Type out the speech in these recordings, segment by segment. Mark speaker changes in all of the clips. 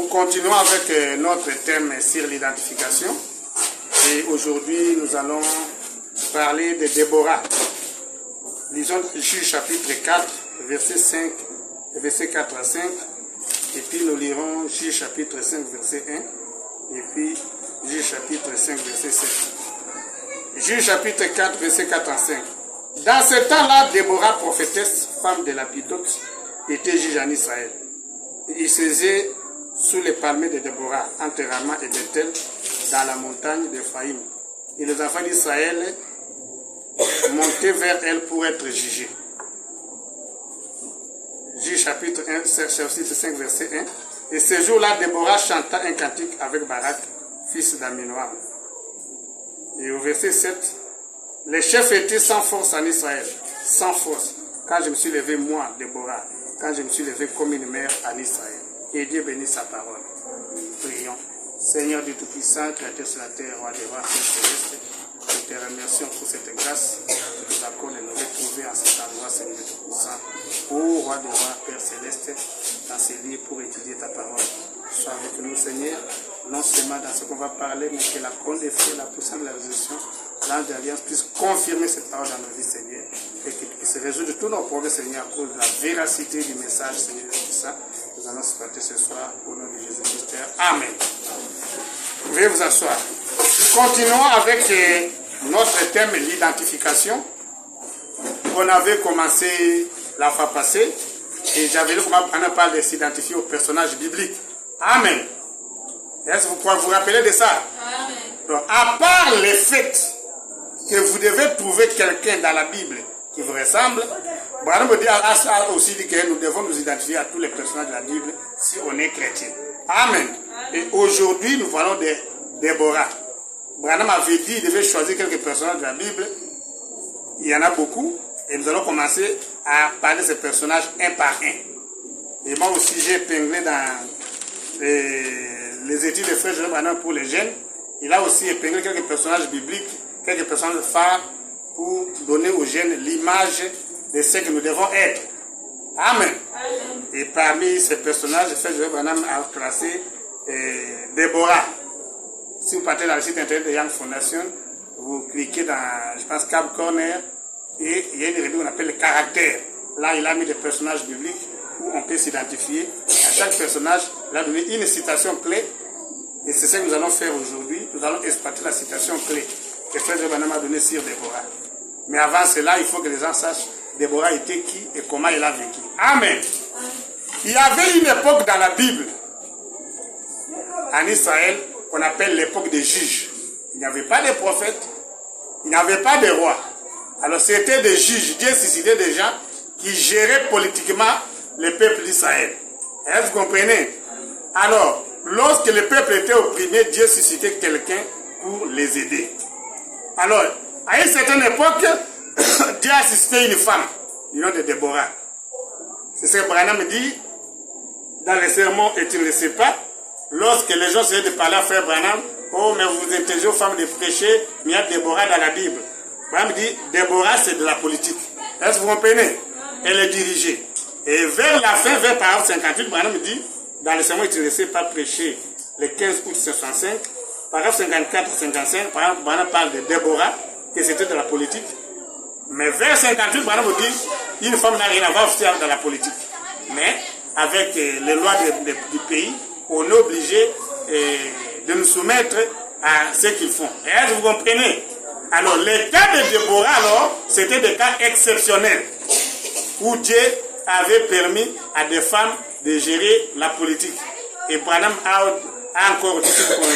Speaker 1: continuons avec notre thème sur l'identification. Et aujourd'hui, nous allons parler de Déborah. Lisons Juge chapitre 4, verset 5, verset 4 à 5. Et puis nous lirons Juge chapitre 5, verset 1. Et puis Juge chapitre 5, verset 7. Juge chapitre 4, verset 4 à 5. Dans ce temps-là, Déborah, prophétesse, femme de Lapidote, était juge en Israël. Il siégeait sous les palmiers de Déborah, entre Rama et Bethel, dans la montagne d'Ephraïm. Et les enfants d'Israël montaient vers elle pour être jugés. Juge chapitre 1, chapitre 5, verset 1. Et ce jour-là, Déborah chanta un cantique avec Barak, fils d'Aminoam. Et au verset 7, les chefs étaient sans force en Israël, sans force, quand je me suis levé, moi, Déborah, quand je me suis levé comme une mère en Israël. Et Dieu bénisse sa parole. Prions. Seigneur Dieu Tout-Puissant, Créateur sur la terre, Roi des rois, Père céleste, nous te remercions pour cette grâce que nous accorde de nous retrouver en cet endroit, Seigneur Dieu Tout-Puissant. Ô Roi des rois, Père céleste, dans ces lieux pour étudier ta parole. Sois avec nous, Seigneur, non seulement dans ce qu'on va parler, mais que la condamnation, la puissance de la résolution, l'ange d'alliance puisse confirmer cette parole dans nos vies, Seigneur, et qu'il puisse résoudre tous nos problèmes, Seigneur, à cause de la véracité du message, Seigneur, tout ça. Nous allons se parler ce soir au nom de Jésus-Christ. Amen. Vous pouvez vous asseoir. Nous continuons avec notre thème, l'identification. On avait commencé la fois passée, et j'avais dit comment on parle de s'identifier au personnage biblique. Amen. Est-ce que vous vous rappelez de ça? Amen. Donc, à part le fait que vous devez trouver quelqu'un dans la Bible qui vous ressemble, Branham a aussi dit que nous devons nous identifier à tous les personnages de la Bible si on est chrétien. Amen. Et aujourd'hui, nous parlons de Déborah. Branham avait dit qu'il devait choisir quelques personnages de la Bible. Il y en a beaucoup. Et nous allons commencer à parler de ces personnages un par un. Et moi aussi, j'ai épinglé dans les études de Frère Joseph Branham pour les jeunes. Il a aussi épinglé quelques personnages bibliques, quelques personnages phares pour donner aux jeunes l'image de ce que nous devons être. Amen. Amen. Et parmi ces personnages, Frère Joseph Branham a classé Déborah. Si vous partez dans le site internet de Young Foundation, vous cliquez dans, je pense, Cab Corner, et il y a une rubrique qu'on appelle le caractère. Là, il a mis des personnages bibliques où on peut s'identifier. À chaque personnage, il a donné une citation clé. Et c'est ce que nous allons faire aujourd'hui. Nous allons exploiter la citation clé que Frère Joseph Branham a donnée sur Déborah. Mais avant cela, il faut que les gens sachent Déborah était qui et comment il a vécu. Amen. Il y avait une époque dans la Bible, en Israël, qu'on appelle l'époque des juges. Il n'y avait pas de prophètes, il n'y avait pas de rois. Alors c'était des juges. Dieu suscitait des gens qui géraient politiquement le peuple d'Israël. Est-ce que vous comprenez? Alors, lorsque le peuple était opprimé, Dieu suscitait quelqu'un pour les aider. Alors, à une certaine époque, Dieu a suscité une femme, du nom de Déborah. C'est ce que Branham dit dans les sermons, et tu ne le sais pas. Lorsque les gens essaient de parler à Frère Branham, oh, mais vous intéressez aux femmes de prêcher, mais il y a Déborah dans la Bible. Branham dit, Déborah, c'est de la politique. Est-ce que vous comprenez? Elle est dirigée. Et vers la fin, vers paragraphe 58, Branham dit, dans le sermon, tu ne sais pas prêcher le 15 août 1965, paragraphe 54-55, Branham parle de Déborah, que c'était de la politique. Mais vers 58, Branham dit, une femme n'a rien à voir dans la politique. Mais avec les lois du pays, on est obligé de nous soumettre à ce qu'ils font. Est-ce que vous comprenez? Alors, les cas de Déborah, alors, c'était des cas exceptionnels où Dieu avait permis à des femmes de gérer la politique. Et Branham a encore dit,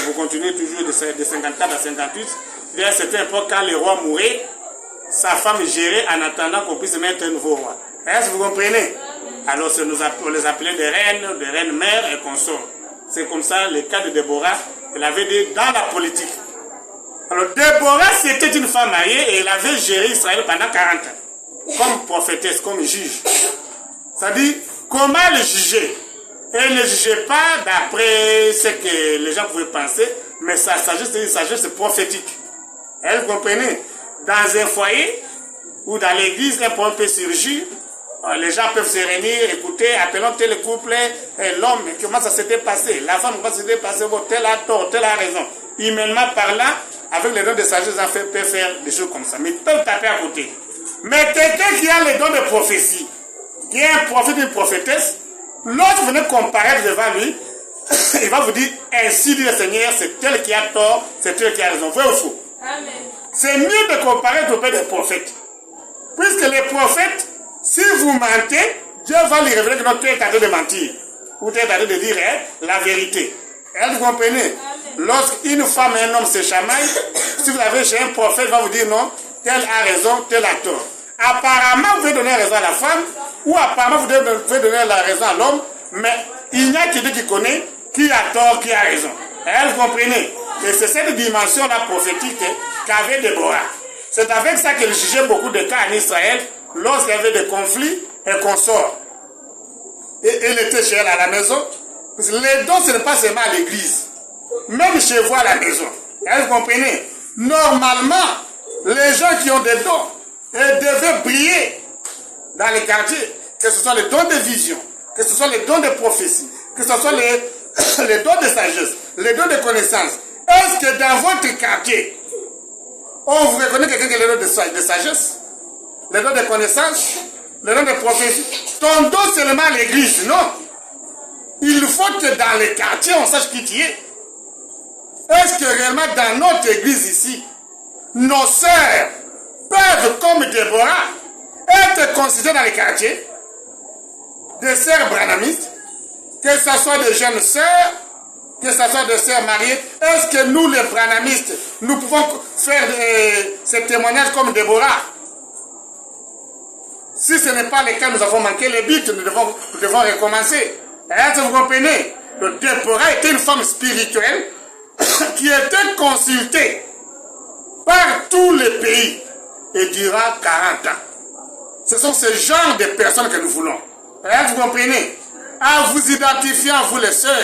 Speaker 1: vous continuez toujours de 54 à 58, vers cette époque, quand le roi mourait, sa femme gérait en attendant qu'on puisse mettre un nouveau roi. Est-ce que vous comprenez? Alors, on les appelait des reines mères et consorts. C'est comme ça, le cas de Déborah, elle avait dit dans la politique. Alors, Déborah, c'était une femme mariée et elle avait géré Israël pendant 40 ans. Comme prophétesse, comme juge. C'est-à-dire, comment le juger? Elle ne jugeait pas d'après ce que les gens pouvaient penser, mais sa sagesse, c'est une sagesse prophétique. Elle comprenait? Dans un foyer ou dans l'église, un problème peut surgir, les gens peuvent se réunir, écouter, appelons tel couple, l'homme, comment ça s'était passé, la femme, comment ça s'était passé, tel a tort, tel a raison. Humainement parlant, avec les dons de sagesse, on peut faire des choses comme ça. Mais ils peuvent taper à côté. Mais quelqu'un qui a les dons de prophétie, qui est un prophète, une prophétesse, lorsque vous venez comparaître devant lui, il va vous dire, ainsi dit le Seigneur, c'est tel qui a tort, c'est tel qui a raison. Vrai ou faux? Amen. C'est mieux de comparaître auprès des prophètes. Puisque les prophètes, si vous mentez, Dieu va lui révéler que notre est en train de mentir. Ou tu es en train de dire la vérité. Vous comprenez? Lorsqu'une femme et un homme se chamaillent, si vous avez chez un prophète, il va vous dire non, tel a raison, tel a tort. Apparemment, vous pouvez donner raison à la femme, ou apparemment, vous pouvez donner la raison à l'homme, mais il n'y a que Dieu qui connaît qui a tort, qui a raison. Vous comprenez? Et c'est cette dimension-là prophétique qu'avait Déborah. C'est avec ça qu'elle jugeait beaucoup de cas en Israël, lorsqu'il y avait des conflits et consorts. Et elle était chez elle à la maison. Les dons, ce n'est pas seulement à l'église. Même chez vous à la maison. Vous comprenez? Normalement, les gens qui ont des dons, ils devaient briller dans les quartiers. Que ce soit les dons de vision, que ce soit les dons de prophétie, que ce soit les dons de sagesse, les dons de connaissance. Est-ce que dans votre quartier, on vous reconnaît quelqu'un qui a les dons de sagesse, les dons de connaissance, les dons de prophétie? Ton don seulement à l'église, non. Il faut que dans les quartiers, on sache qui tu es. Est-ce que réellement dans notre église ici, nos sœurs peuvent, comme Déborah, être considérées dans les quartiers, des sœurs branhamistes, que ce soit des jeunes sœurs, que ce soit des sœurs mariées? Est-ce que nous, les branhamistes, nous pouvons faire ces témoignages comme Déborah? Si ce n'est pas le cas, nous avons manqué les buts, nous devons recommencer. Est-ce que vous comprenez? Le Déborah était une femme spirituelle qui était consultée par tous les pays et durant 40 ans. Ce sont ce genre de personnes que nous voulons. Vous comprenez? En vous identifiant, vous les sœurs,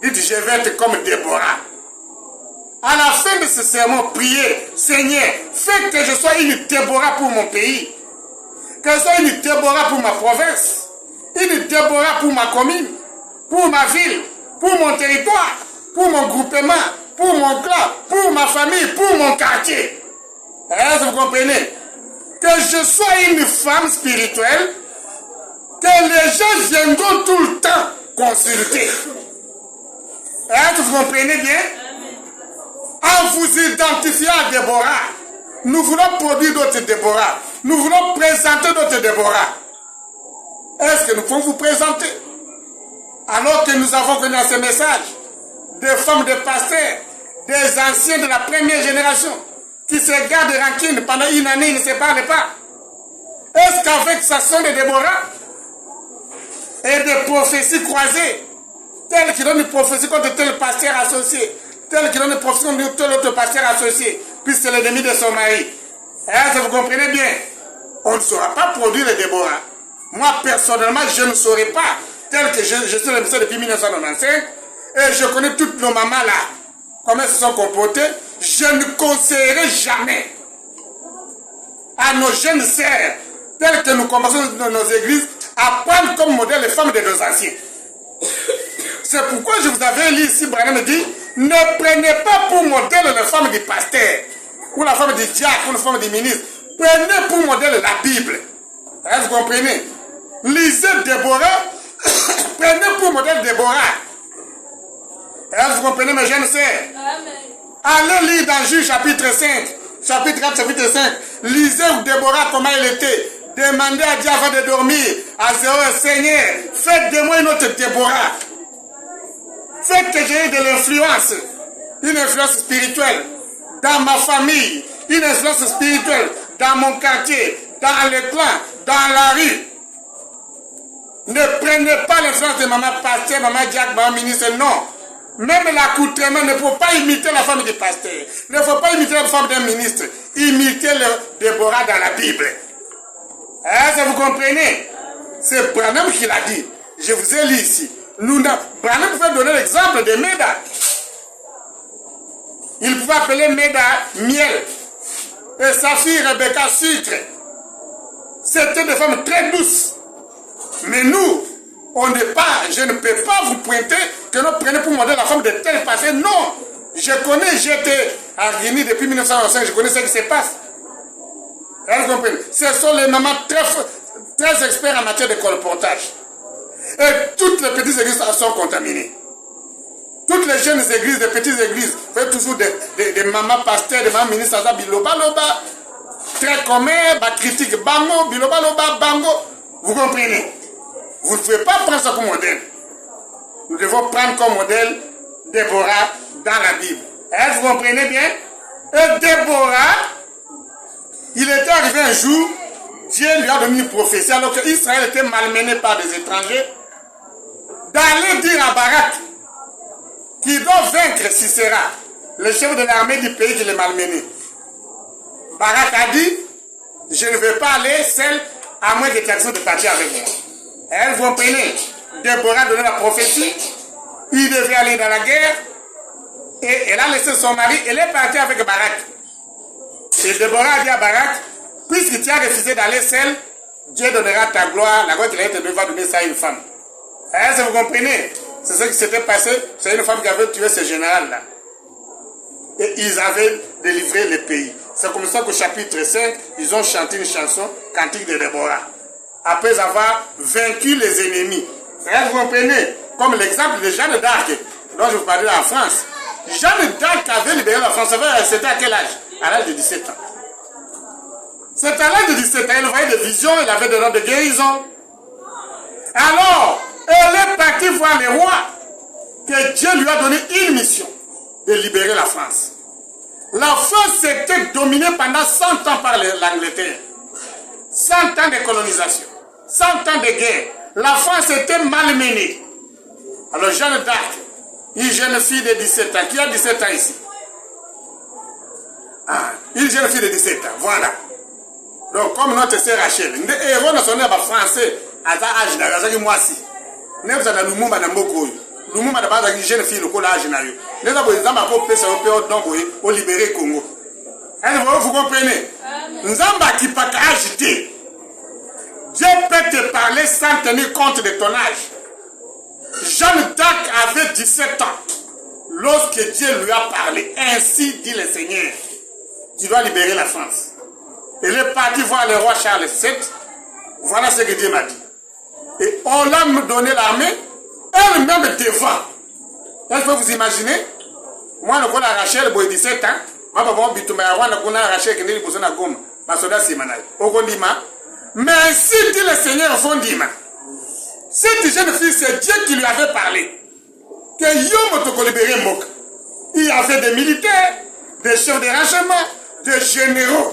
Speaker 1: dites, je vais être comme Déborah. À la fin de ce sermon, priez, Seigneur, fais que je sois une Déborah pour mon pays, que je sois une Déborah pour ma province, une Déborah pour ma commune, pour ma ville, pour mon territoire, pour mon groupement, pour mon clan, pour ma famille, pour mon quartier. Est-ce que vous comprenez? Que je sois une femme spirituelle, que les gens viendront tout le temps consulter. Est-ce que vous comprenez bien? En vous identifiant à Déborah, nous voulons produire d'autres Déborah. Nous voulons présenter d'autres Déborah. Est-ce que nous pouvons vous présenter? Alors que nous avons connu dans ce message des femmes de pasteurs, des anciens de la première génération, qui se gardent rancune pendant une année, ils ne se parlent pas. Est-ce qu'avec ça sont des Déborah et des prophéties croisées, telles qui donnent une prophétie contre tel pasteur associé, telles qui donnent une prophétie contre tel autre pasteur associé, puisque c'est l'ennemi de son mari? Est-ce que vous comprenez bien? On ne saura pas produire les Déborah. Moi, personnellement, je ne saurais pas, tel que je suis le ministère depuis 1995, et je connais toutes nos mamans là, comment elles se sont comportées. Je ne conseillerais jamais à nos jeunes sœurs, telles que nous commençons dans nos églises, à prendre comme modèle les femmes de nos anciens. C'est pourquoi je vous avais lu ici, Branham dit, ne prenez pas pour modèle les femmes du pasteur, ou la femme du diacre, ou la femme du ministre. Prenez pour modèle la Bible. Vous comprenez? Lisez Déborah, prenez pour modèle Déborah. Vous comprenez, mes jeunes sœurs? Allez lire dans Juge chapitre 5, chapitre 4, chapitre 5. Lisez Déborah, comment elle était. Demandez à Dieu avant de dormir, à Zéro, Seigneur, faites de moi une autre Déborah. Faites que j'ai de l'influence, une influence spirituelle dans ma famille, une influence spirituelle dans mon quartier, dans les clans, dans la rue. Ne prenez pas l'influence de maman pasteur, maman diacre, maman ministre, non. Même l'accoutrement ne faut pas imiter la femme du pasteur. Il ne faut pas imiter la femme d'un ministre. Imitez le Déborah dans la Bible. Est-ce que vous comprenez? C'est Branham qui l'a dit. Je vous ai lu ici. Branham pouvait donner l'exemple de Méda. Il pouvait appeler Méda miel. Et sa fille Rebecca sucre. C'était des femmes très douces. Mais nous, je ne peux pas vous pointer que nous prenons pour modèle la femme de tel passé. Non, je connais, j'étais à Guinée depuis 1995, je connais ce qui se passe. Vous comprenez? Ce sont les mamans très experts en matière de colportage. Et toutes les petites églises sont contaminées. Toutes les jeunes églises, des petites églises, vous faites toujours des mamans pasteurs, des mamans ministres, biloba loba, très commun, critique bango, biloba loba, bango. Vous comprenez? Vous ne pouvez pas prendre ça comme modèle. Nous devons prendre comme modèle Déborah dans la Bible. Vous comprenez bien? Et Déborah, il était arrivé un jour, Dieu lui a donné une prophétie, alors qu'Israël était malmené par des étrangers, d'aller dire à Barak qu'il doit vaincre Sisera, le chef de l'armée du pays qui l'est malmené. Barak a dit, je ne vais pas aller seul, à moins que tu acceptes de partir avec moi. Vous comprenez? Déborah a donné la prophétie, il devait aller dans la guerre, et elle a laissé son mari, elle est partie avec Barak. Et Déborah a dit à Barak, puisque tu as refusé d'aller seul, Dieu donnera ta gloire, la gloire qu'il a été donnée va donner ça à une femme. Vous comprenez? C'est ce qui s'était passé, c'est une femme qui avait tué ce général-là. Et ils avaient délivré le pays. C'est comme ça qu'au chapitre 5, ils ont chanté une chanson, Cantique de Déborah. Après avoir vaincu les ennemis. Vous comprenez? Comme l'exemple de Jeanne d'Arc, dont je vous parlais en France. Jeanne d'Arc avait libéré la France. C'était à quel âge? À l'âge de 17 ans. C'est à l'âge de 17 ans, elle voyait des visions, elle avait des noms de guérison. Alors, elle est partie voir le roi, que Dieu lui a donné une mission, de libérer la France. La France était dominée pendant 100 ans par l'Angleterre. 100 ans de colonisation, 100 ans de guerre. La France était malmenée. Alors Jeanne d'Arc, une jeune fille de 17 ans, qui a 17 ans ici? Une jeune fille de 17 ans, voilà. Donc, comme notre sœur Rachel, les héros nationaux français, à l'âge de moi aussi. Nous avons Lumumba na Mboko. Lumumba na base une jeune fille, le coup l'âge na yo. Nous avons des hommes qui ont donc au libérer Congo. Vous comprenez? Nous avons qui pas agité. Dieu peut te parler sans tenir compte de ton âge. Jeanne d'Arc avait 17 ans lorsque Dieu lui a parlé. Ainsi dit le Seigneur. Tu dois libérer la France. Elle est partie voir le roi Charles VII. Voilà ce que Dieu m'a dit. Et on l'a donné l'armée, elle-même devant. Est-ce que vous imaginez? Moi, je connais Rachel, j'ai 17 ans. Je vais vous Rachel qui est besoin de gomme. Ma soldat Simanay. Mais ainsi dit le Seigneur Fondima. Cette jeune fille, c'est Dieu qui lui avait parlé. Que Yom Toko libéré Mok. Il y avait des militaires, des chefs de renseignement, des généraux.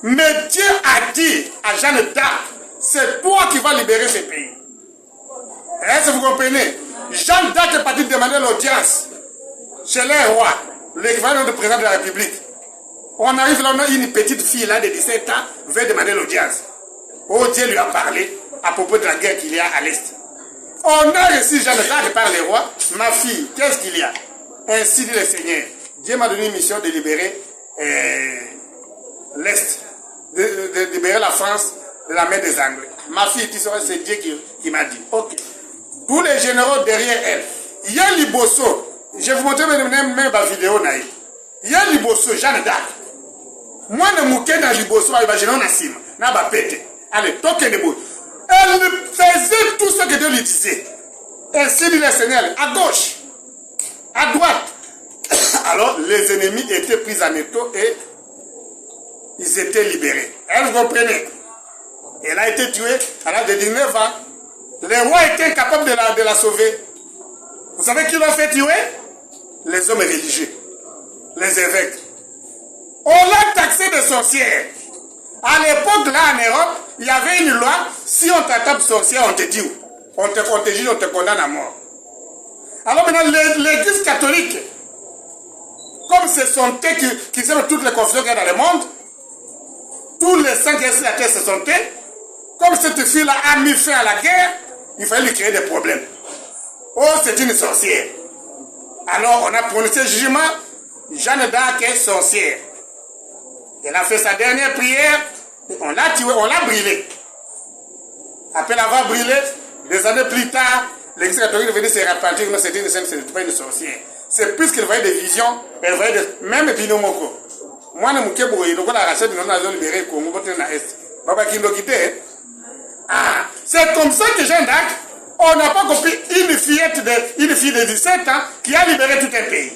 Speaker 1: Mais Dieu a dit à Jeanne d'Arc, c'est toi qui vas libérer ce pays. Est-ce que vous comprenez? Jeanne d'Arc est partie demander l'audience chez le roi, l'équivalent du président de la République. On arrive là, on a une petite fille là de 17 ans, veut demander l'audience. Oh, Dieu lui a parlé à propos de la guerre qu'il y a à l'Est. On a reçu Jeanne d'Arc par le roi, ma fille, qu'est-ce qu'il y a? Ainsi dit le Seigneur. Dieu m'a donné une mission de libérer l'Est, de libérer la France de la main des Anglais. Ma fille, c'est Dieu qui m'a dit. Ok. Tous les généraux derrière elle. Il y a Liboso. Je vais vous montrer même ma vidéo. Il y a Liboso, Jeanne d'Arc. Moi, je me dans Liboso, je vais Nassim. Allez, toquez les bouts. Elle faisait tout ce que Dieu lui disait. Ainsi dit le Seigneur, à gauche, à droite. Alors, les ennemis étaient pris en étau et ils étaient libérés. Elle comprenait. Elle a été tuée à l'âge de 19 ans. Les rois étaient incapables de la sauver. Vous savez qui l'a fait tuer? Les hommes religieux, les évêques. On l'a taxé de sorcière. À l'époque, là, en Europe, il y avait une loi, si on t'attrape sorcière, on te dit où? On te juge, on te condamne à mort. Alors maintenant, l'Église catholique, comme ce sont eux qui savent toutes les confusions qu'il y a dans le monde, tous les saints qui sont sur la terre, ce sont eux. Comme cette fille-là a mis fin à la guerre, il fallait lui créer des problèmes. Oh, c'est une sorcière. Alors, on a prononcé le jugement, Jeanne d'Arc est sorcière. Elle a fait sa dernière prière, on l'a tuée, on l'a brûlée. Après l'avoir brûlé, des années plus tard, l'Église catholique est venue se repentir que c'était une sainte, ce n'était pas une sorcière. C'est plus qu'elle voyait des visions, elle voyait même Binomoko. Moi, je suis libéré le Congo, c'est comme ça que Jeanne d'Arc, on n'a pas compris une fille de 17 ans qui a libéré tout un pays.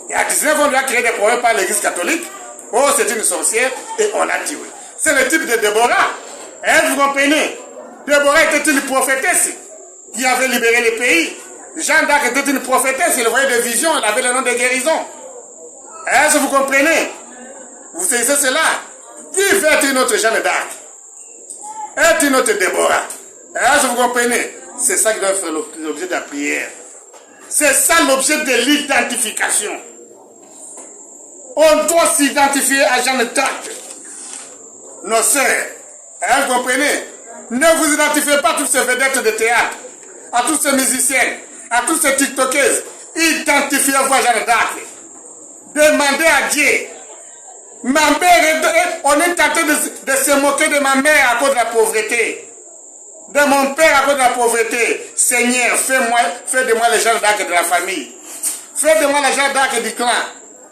Speaker 1: Et à 19 ans, on lui a créé des problèmes par l'Église catholique. Oh, c'est une sorcière et on l'a tué. C'est le type de Déborah. Vous comprenez? Déborah était une prophétesse qui avait libéré le pays. Jeanne d'Arc était une prophétesse, elle voyait des visions, elle avait le nom de guérison. Est-ce que vous comprenez? Vous saisissez cela? Qui veut être une autre Jeanne d'Arc? Être une autre Déborah? Est-ce que vous comprenez? C'est ça qui doit faire l'objet de la prière. C'est ça l'objet de l'identification. On doit s'identifier à Jeanne d'Arc. Nos sœurs, vous comprenez? Ne vous identifiez pas à toutes ces vedettes de théâtre, à toutes ces musiciennes, à toutes ces tiktokeuses. Identifiez-vous à Jeanne d'Arc. Demandez à Dieu. Ma mère, on est tenté de se moquer de ma mère à cause de la pauvreté. De mon père à cause de la pauvreté. Seigneur, fais de moi les Jeanne d'Arc de la famille. Fais de moi la Jeanne d'Arc du clan.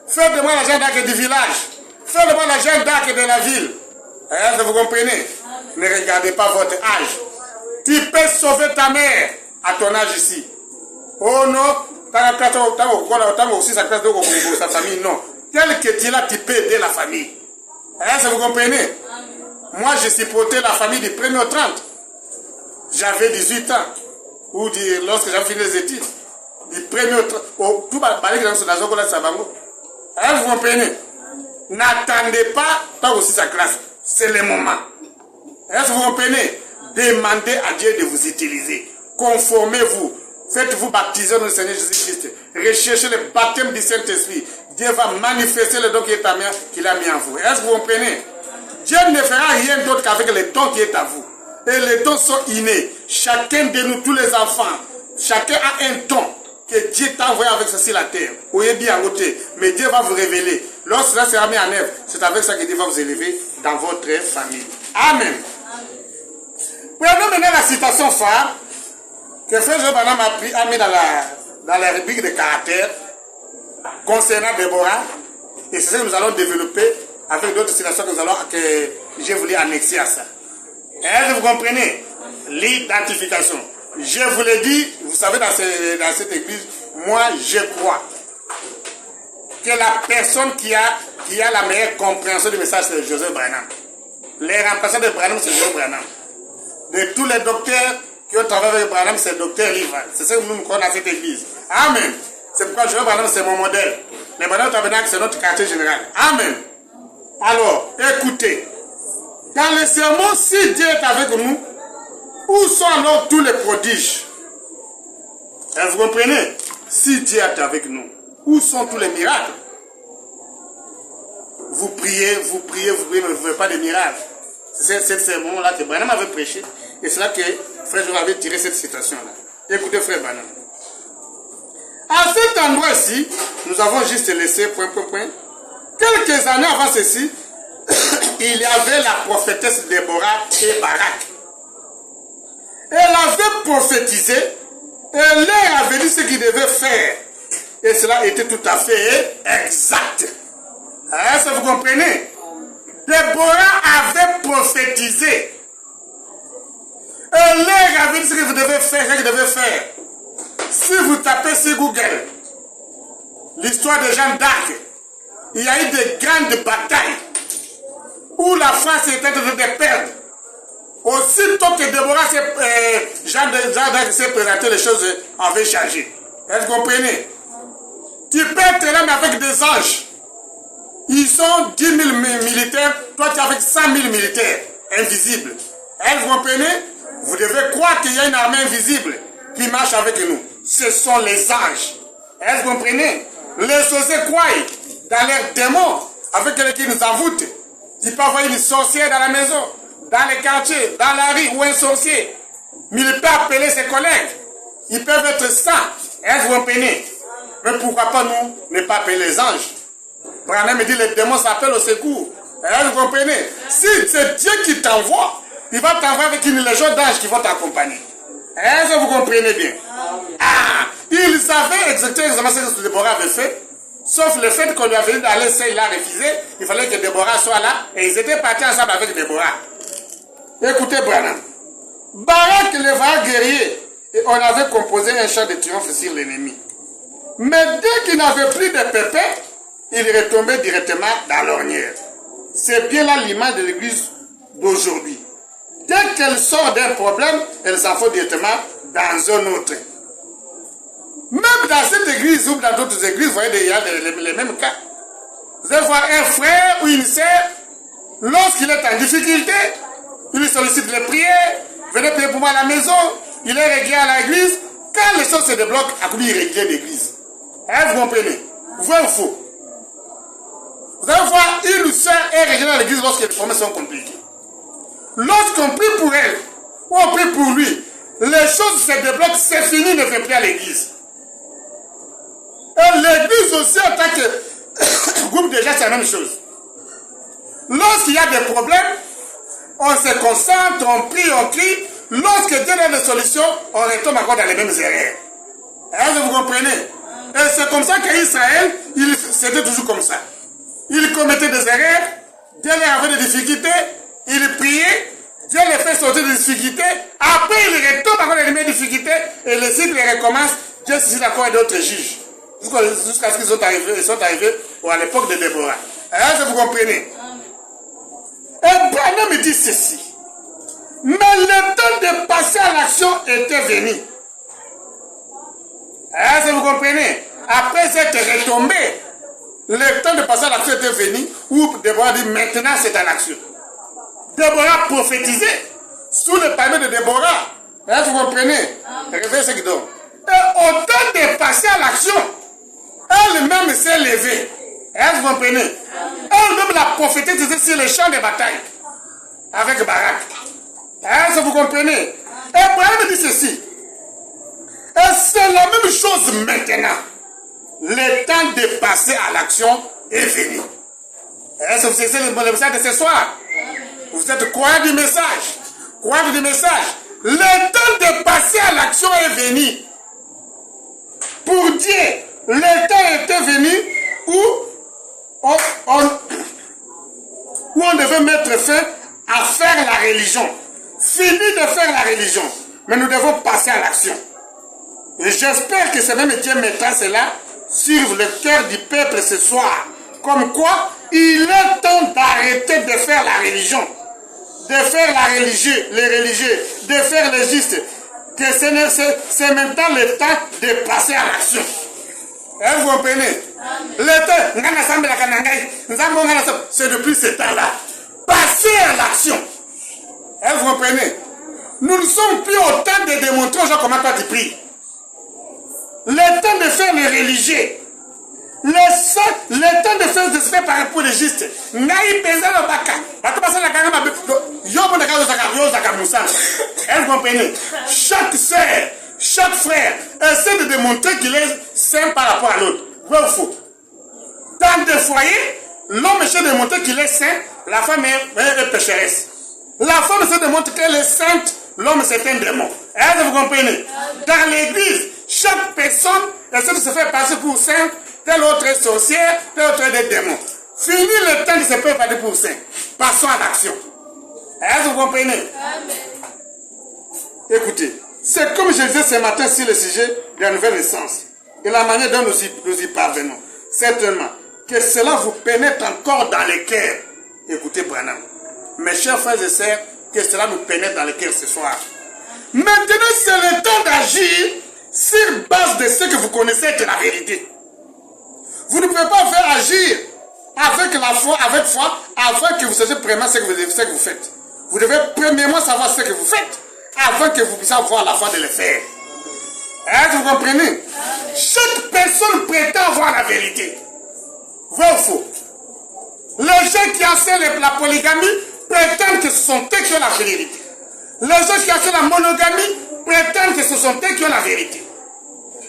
Speaker 1: Fais de moi la Jeanne d'Arc du village. Fais de moi la Jeanne d'Arc de la ville. Est-ce que vous comprenez? Ne regardez pas votre âge. Tu peux sauver ta mère à ton âge ici. Oh non, sa famille, non. Tel que tu es là, tu peux aider la famille. Est-ce que vous comprenez? Moi, j'ai supporté la famille du 1er au 30. J'avais 18 ans. Ou lorsque j'avais fini les études. Du 1er au 30. Tout va parler dans ce Sabango. Est-ce que vous comprenez? N'attendez pas tant aussi sa classe. C'est le moment. Est-ce que vous comprenez? Demandez à Dieu de vous utiliser. Conformez-vous. Faites-vous baptiser dans le Seigneur Jésus-Christ. Recherchez le baptême du Saint-Esprit. Dieu va manifester le don qu'il a mis en vous. Est-ce que vous comprenez? Dieu ne fera rien d'autre qu'avec le don qui est à vous. Et les dons sont innés. Chacun de nous, tous les enfants, chacun a un don que Dieu t'a envoyé avec ça sur la terre. Voyez bien à côté. Mais Dieu va vous révéler. Lorsque cela sera mis en œuvre, c'est avec ça que Dieu va vous élever dans votre famille. Amen. Prenons maintenant la citation phare que Frère Joël Branham a mis dans la rubrique de caractère concernant Déborah. Et c'est ça que nous allons développer avec d'autres citations que j'ai voulu annexer à ça. Est-ce que vous comprenez? L'identification. Je vous l'ai dit, vous savez, dans cette église, moi je crois que la personne qui a la meilleure compréhension du message, c'est Joseph Branham. Les remplaçants de Branham, c'est Joseph Branham. De tous les docteurs qui ont travaillé avec Branham, c'est le docteur Rival. C'est ça que nous connaissons dans cette église. Amen. C'est pourquoi Joseph Branham, c'est mon modèle. Les Branham Tabernacle, c'est notre quartier général. Amen. Alors, écoutez. Dans le sermon, si Dieu est avec nous, où sont alors tous les prodiges? Est-ce que vous comprenez? Si Dieu est avec nous, où sont tous les miracles? Vous priez, mais vous ne voulez pas de miracles. C'est ce sermon-là que Branham avait prêché. Et c'est là que Frère Joël avait tiré cette citation-là. Écoutez, Frère Branham. À cet endroit-ci, nous avons juste laissé ... Quelques années avant ceci, il y avait la prophétesse Déborah et Barak. Elle avait prophétisé, elle leur avait dit ce qu'il devait faire. Et cela était tout à fait exact. Est-ce que vous comprenez? Déborah avait prophétisé. Elle leur avait dit ce que vous devez faire, ce qu'il devait faire. Si vous tapez sur Google l'histoire de Jeanne d'Arc, il y a eu de grandes batailles où la France était en train de perdre. Aussitôt que Déborah Jeanne d'Arc s'est présenté, les choses avaient changé. Est-ce que vous comprenez? Tu peux être là, mais avec des anges. Ils sont 10 000 militaires, toi tu es avec 100 000 militaires invisibles. Est-ce que vous comprenez? Vous devez croire qu'il y a une armée invisible qui marche avec nous. Ce sont les anges. Est-ce que vous comprenez? Les sorciers croient dans leurs démons, avec quelqu'un qui nous envoûte. Tu peux avoir une sorcière dans la maison, dans les quartiers, dans la rue, ou un sorcier. Mais il peut appeler ses collègues. Ils peuvent être 100. Est-ce que vous comprenez? Mais pourquoi pas nous ne pas appeler les anges? Branham me dit les démons s'appellent au secours. Est-ce que vous comprenez? Si c'est Dieu qui t'envoie, il va t'envoyer avec une légion d'anges qui vont t'accompagner. Est-ce que vous comprenez bien? Ah, il savait exactement ce que Déborah avait fait, sauf le fait qu'on lui avait dit d'aller, il a refusé, il fallait que Déborah soit là, et ils étaient partis ensemble avec Déborah. Écoutez, Branham. Barak, le vaillant guerrier, et on avait composé un chant de triomphe sur l'ennemi. Mais dès qu'il n'avait plus de pépins, il retombait directement dans l'ornière. C'est bien là l'image de l'église d'aujourd'hui. Dès qu'elle sort d'un problème, elle s'en fout directement dans un autre. Même dans cette église ou dans d'autres églises, vous voyez, il y a les mêmes cas. Vous allez voir un frère ou une sœur, lorsqu'il est en difficulté, il sollicite les prières, venez prier pour moi à la maison, il est réglé à l'église. Quand les choses se débloquent, il est réglé l'église. Vous comprenez? Vrai ou faux? Vous allez voir, une sœur est réglée à l'église lorsque les problèmes sont compliqués. Lorsqu'on prie pour elle, ou on prie pour lui, les choses se débloquent, c'est fini, il ne vient plus à l'église. Et l'église aussi, en tant que groupe de gens, c'est la même chose. Lorsqu'il y a des problèmes, on se concentre, on prie, on crie. Lorsque Dieu donne des solutions, on retombe encore dans les mêmes erreurs. Est-ce que vous comprenez? Et c'est comme ça qu'Israël, c'était toujours comme ça. Il commettait des erreurs, Dieu leur avait des difficultés, il priait, Dieu les fait sortir des difficultés, après il retombe encore dans les mêmes difficultés, et le cycle recommence, Dieu suscite encore d'autres juges. Jusqu'à ce qu'ils sont arrivés à l'époque de Déborah. Est-ce que vous comprenez? Et Branham me dit ceci. Mais le temps de passer à l'action était venu. Est-ce que vous comprenez? Après cette retombée, le temps de passer à l'action était venu, où Déborah dit maintenant c'est en action. Déborah prophétisait sous le palmier de Déborah. Est-ce que vous comprenez? Réveillez ce qui donne. Et au temps de passer à l'action, elle-même s'est levée. Est-ce que vous comprenez? Elle-même l'a prophétisé sur le champ de bataille avec Barak. Est-ce que vous comprenez? Et Branham dit ceci. Et c'est la même chose maintenant. Le temps de passer à l'action est venu. Est-ce que vous savez le message de ce soir? Vous êtes croyant du message. Croyant du message. Le temps de passer à l'action est venu. Pour Dieu, le temps était venu où on devait mettre fin à faire la religion. Fini de faire la religion. Mais nous devons passer à l'action. Et j'espère que ce même Dieu mettra cela sur le cœur du peuple ce soir. Comme quoi, il est temps d'arrêter de faire la religion. De faire les religieux, de faire les justes. Que c'est maintenant le temps de passer à l'action. Vous comprenez? Le temps, c'est depuis ce temps-là. Passer à l'action. Vous comprenez? Nous ne sommes plus au temps de démontrer aux gens comment toi tu pries. Le temps de faire les religieux. Le temps de faire des faits par rapport aux justes. Vous comprenez? Chaque sœur, chaque frère essaie de démontrer qu'il est saint par rapport à l'autre. Vrai ou faux? Dans des foyers, l'homme essaie de démontrer qu'il est saint, la femme est pécheresse. La femme essaie de démontrer qu'elle est sainte, l'homme c'est un démon. Est-ce que vous comprenez? Dans l'église, chaque personne essaie de se faire passer pour saint, tel autre est sorcière, tel autre est des démons. Fini le temps de se faire passer pour saint. Passons à l'action. Est-ce que vous comprenez? Amen. Écoutez, c'est comme je disais ce matin sur le sujet de la nouvelle naissance et la manière dont nous y parvenons. Certainement, que cela vous pénètre encore dans les cœurs. Écoutez, Branham. Mes chers frères et sœurs, que cela nous pénètre dans les cœurs ce soir. Maintenant, c'est le temps d'agir sur base de ce que vous connaissez être la vérité. Vous ne pouvez pas faire agir avec la foi, avec foi, afin que vous sachiez premièrement ce que vous faites. Vous devez premièrement savoir ce que vous faites, afin que vous puissiez avoir la foi de le faire. Est-ce que vous comprenez? Chaque personne prétend avoir la vérité. Vrai ou faux? Les gens qui enseignent la polygamie prétendent que ce sont eux qui ont la vérité. Les gens qui enseignent la monogamie prétendent que ce sont eux qui ont la vérité.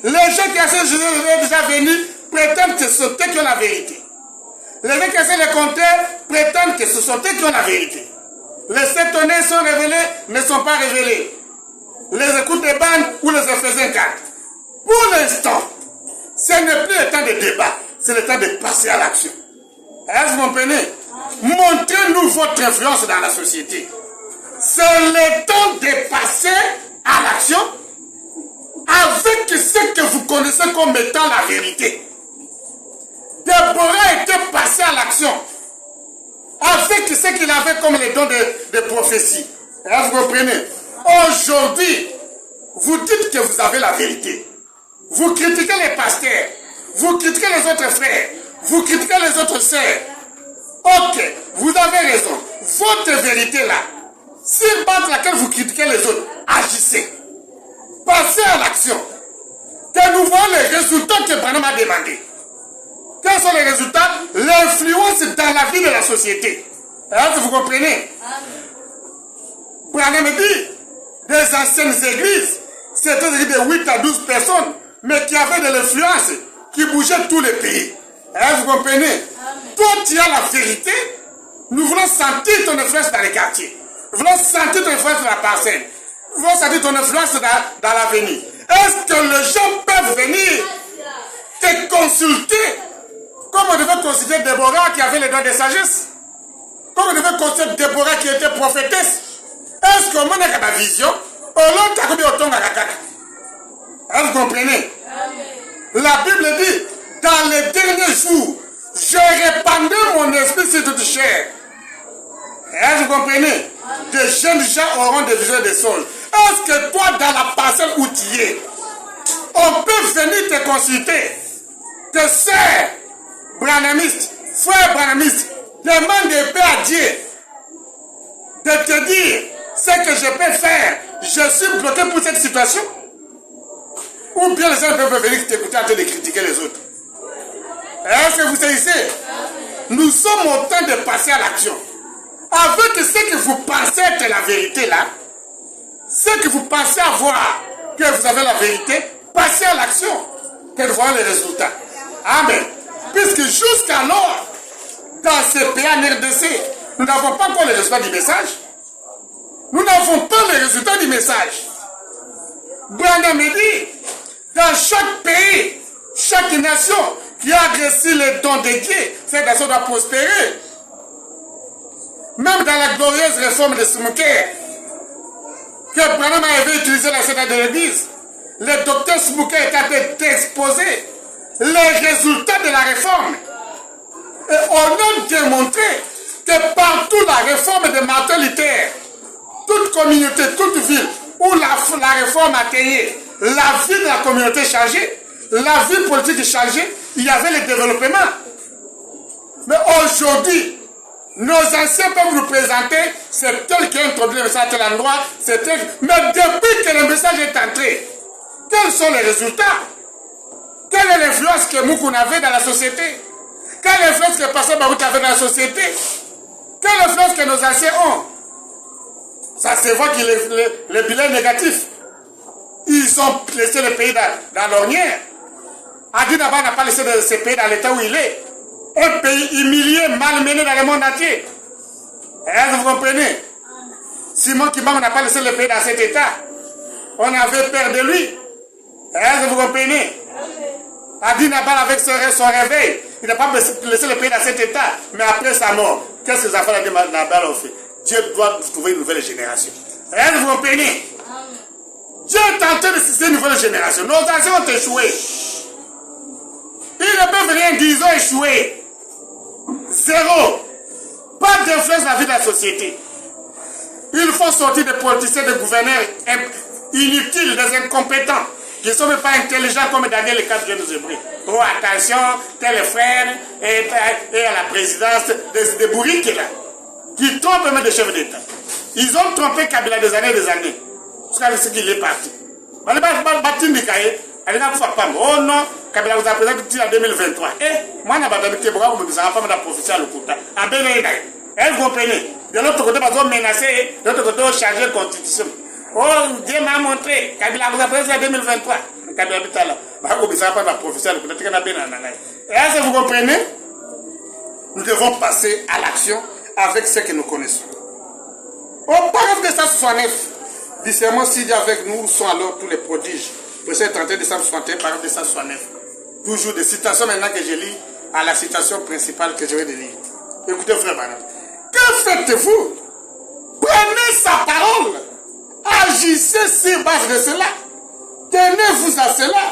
Speaker 1: Les gens qui enseignent Jésus est déjà venu prétendent que ce sont eux qui ont la vérité. Les gens qui enseignent le contraire prétendent que ce sont eux qui ont la vérité. Les 7 tonnerres sont révélés, ne sont pas révélés. Les écoutes de bande ou les effets 4. Pour l'instant, ce n'est plus le temps de débat, c'est le temps de passer à l'action. Est-ce que vous comprenez? Montrez-nous votre influence dans la société. C'est le temps de passer à l'action avec ce que vous connaissez comme étant la vérité. Déborah était passé à l'action avec ce qu'il avait comme les dons de prophétie. Est-ce que vous comprenez? Aujourd'hui, vous dites que vous avez la vérité. Vous critiquez les pasteurs, vous critiquez les autres frères, vous critiquez les autres sœurs. Ok, vous avez raison. Votre vérité là, si par laquelle vous critiquez les autres, agissez. Passez à l'action. Que nous voyons les résultats que Branham a demandé. Quels sont les résultats? L'influence dans la vie de la société. Est-ce que vous comprenez? Branham dit, des anciennes églises, c'était de 8 à 12 personnes, mais qui avaient de l'influence, qui bougeaient tous les pays. Est-ce que vous comprenez? Amen. Toi, tu as la vérité. Nous voulons sentir ton influence dans les quartiers. Nous voulons sentir ton influence dans la parcelle. Nous voulons sentir ton influence dans l'avenir. Est-ce que les gens peuvent venir te consulter comme on devait consulter Déborah qui avait les dons de sagesse? Comme on devait consulter Déborah qui était prophétesse? Est-ce que mon a ma vision? Est-ce que vous comprenez? La Bible dit, dans les derniers jours, je répandrai mon esprit sur toute chair. Est-ce que vous comprenez? Des jeunes gens auront des visions de sol. Est-ce que toi, dans la parcelle où tu es, on peut venir te consulter? Que sœur branhamiste, frère branhamiste, demande de paix à Dieu, de te dire ce que je peux faire. Je suis bloqué pour cette situation. Ou bien les gens peuvent venir t'écouter en train de critiquer les autres. Est-ce que vous saisissez? Nous sommes au temps de passer à l'action. Avec ce que vous pensez être la vérité là, ce que vous pensez avoir, que vous avez la vérité, passez à l'action. Que nous voyons les résultats. Amen. Puisque jusqu'alors, dans ce pays en RDC, nous n'avons pas encore les résultats du message. Nous n'avons pas les résultats du message. Branham dit, dans chaque pays, chaque nation qui a reçu les dons de Dieu, cette nation doit prospérer. Même dans la glorieuse réforme de Smouker, que Branham avait utilisé la scène de l'église, le docteur Smouker est en train d'exposer les résultats de la réforme. Et on a démontré que partout la réforme de Martin Luther, toute communauté, toute ville où la réforme atteignait, la vie de la communauté changeait, la vie politique changeait, il y avait le développement. Mais aujourd'hui, nos anciens peuvent nous présenter, c'est tel qui a introduit le message à tel endroit, c'est tel. Mais depuis que le message est entré, quels sont les résultats? Quelle est l'influence que Moukoun avait dans la société? Quelle est l'influence que Pasteur Barout avait dans la société? Quelle influence que nos anciens ont? Ça se voit que le bilan est négatif. Ils ont laissé le pays dans l'ornière. Adi Naba n'a pas laissé ce pays dans l'état où il est. Un pays humilié, malmené dans le monde entier. Est-ce que vous comprenez? Simon Kimam n'a pas laissé le pays dans cet état. On avait peur de lui. Est-ce que vous comprenez? Adi Nabal avec son réveil, il n'a pas laissé le pays dans cet état. Mais après sa mort, qu'est-ce que les enfants d'Adi Nabal ont fait? Dieu doit trouver une nouvelle génération. Est-ce que vous comprenez? Dieu est en train de susciter une nouvelle génération. Nos anciens ont échoué. Ils ne peuvent rien dire, ils ont échoué. Zéro. Pas d'influence dans la vie de la société. Il faut sortir des politiciens, des gouverneurs inutiles, des incompétents, qui ne sont même pas intelligents comme Daniel et 4 jeunes Hébreux. Oh, attention, tel frère et à la présidence des bourriques là, qui trompent même des chefs d'État. Ils ont trompé Kabila des années et des années. Jusqu'à ce qu'il est parti. Oh non, Kabila vous a présenté en 2023. Eh, moi, je n'ai pas de prophétie à l'Okuta. Est-ce que vous comprenez? De l'autre côté, ils ont menacé, de l'autre côté, ils ont changé la constitution. Oh, Dieu m'a montré, Kabila vous a présenté en 2023. Kabila est là. Je ne pas de prophétie à l'Okuta. Est-ce que vous comprenez? Nous devons passer à l'action avec ce que nous connaissons. 1769, discernement s'il y a avec nous, où sont alors tous les prodiges. Verset 31 décembre 61, paragraphe 269. Toujours des citations maintenant que je lis à la citation principale que je vais lire. Écoutez, frère Branham. Que faites-vous? Prenez sa parole. Agissez sur base de cela. Tenez-vous à cela.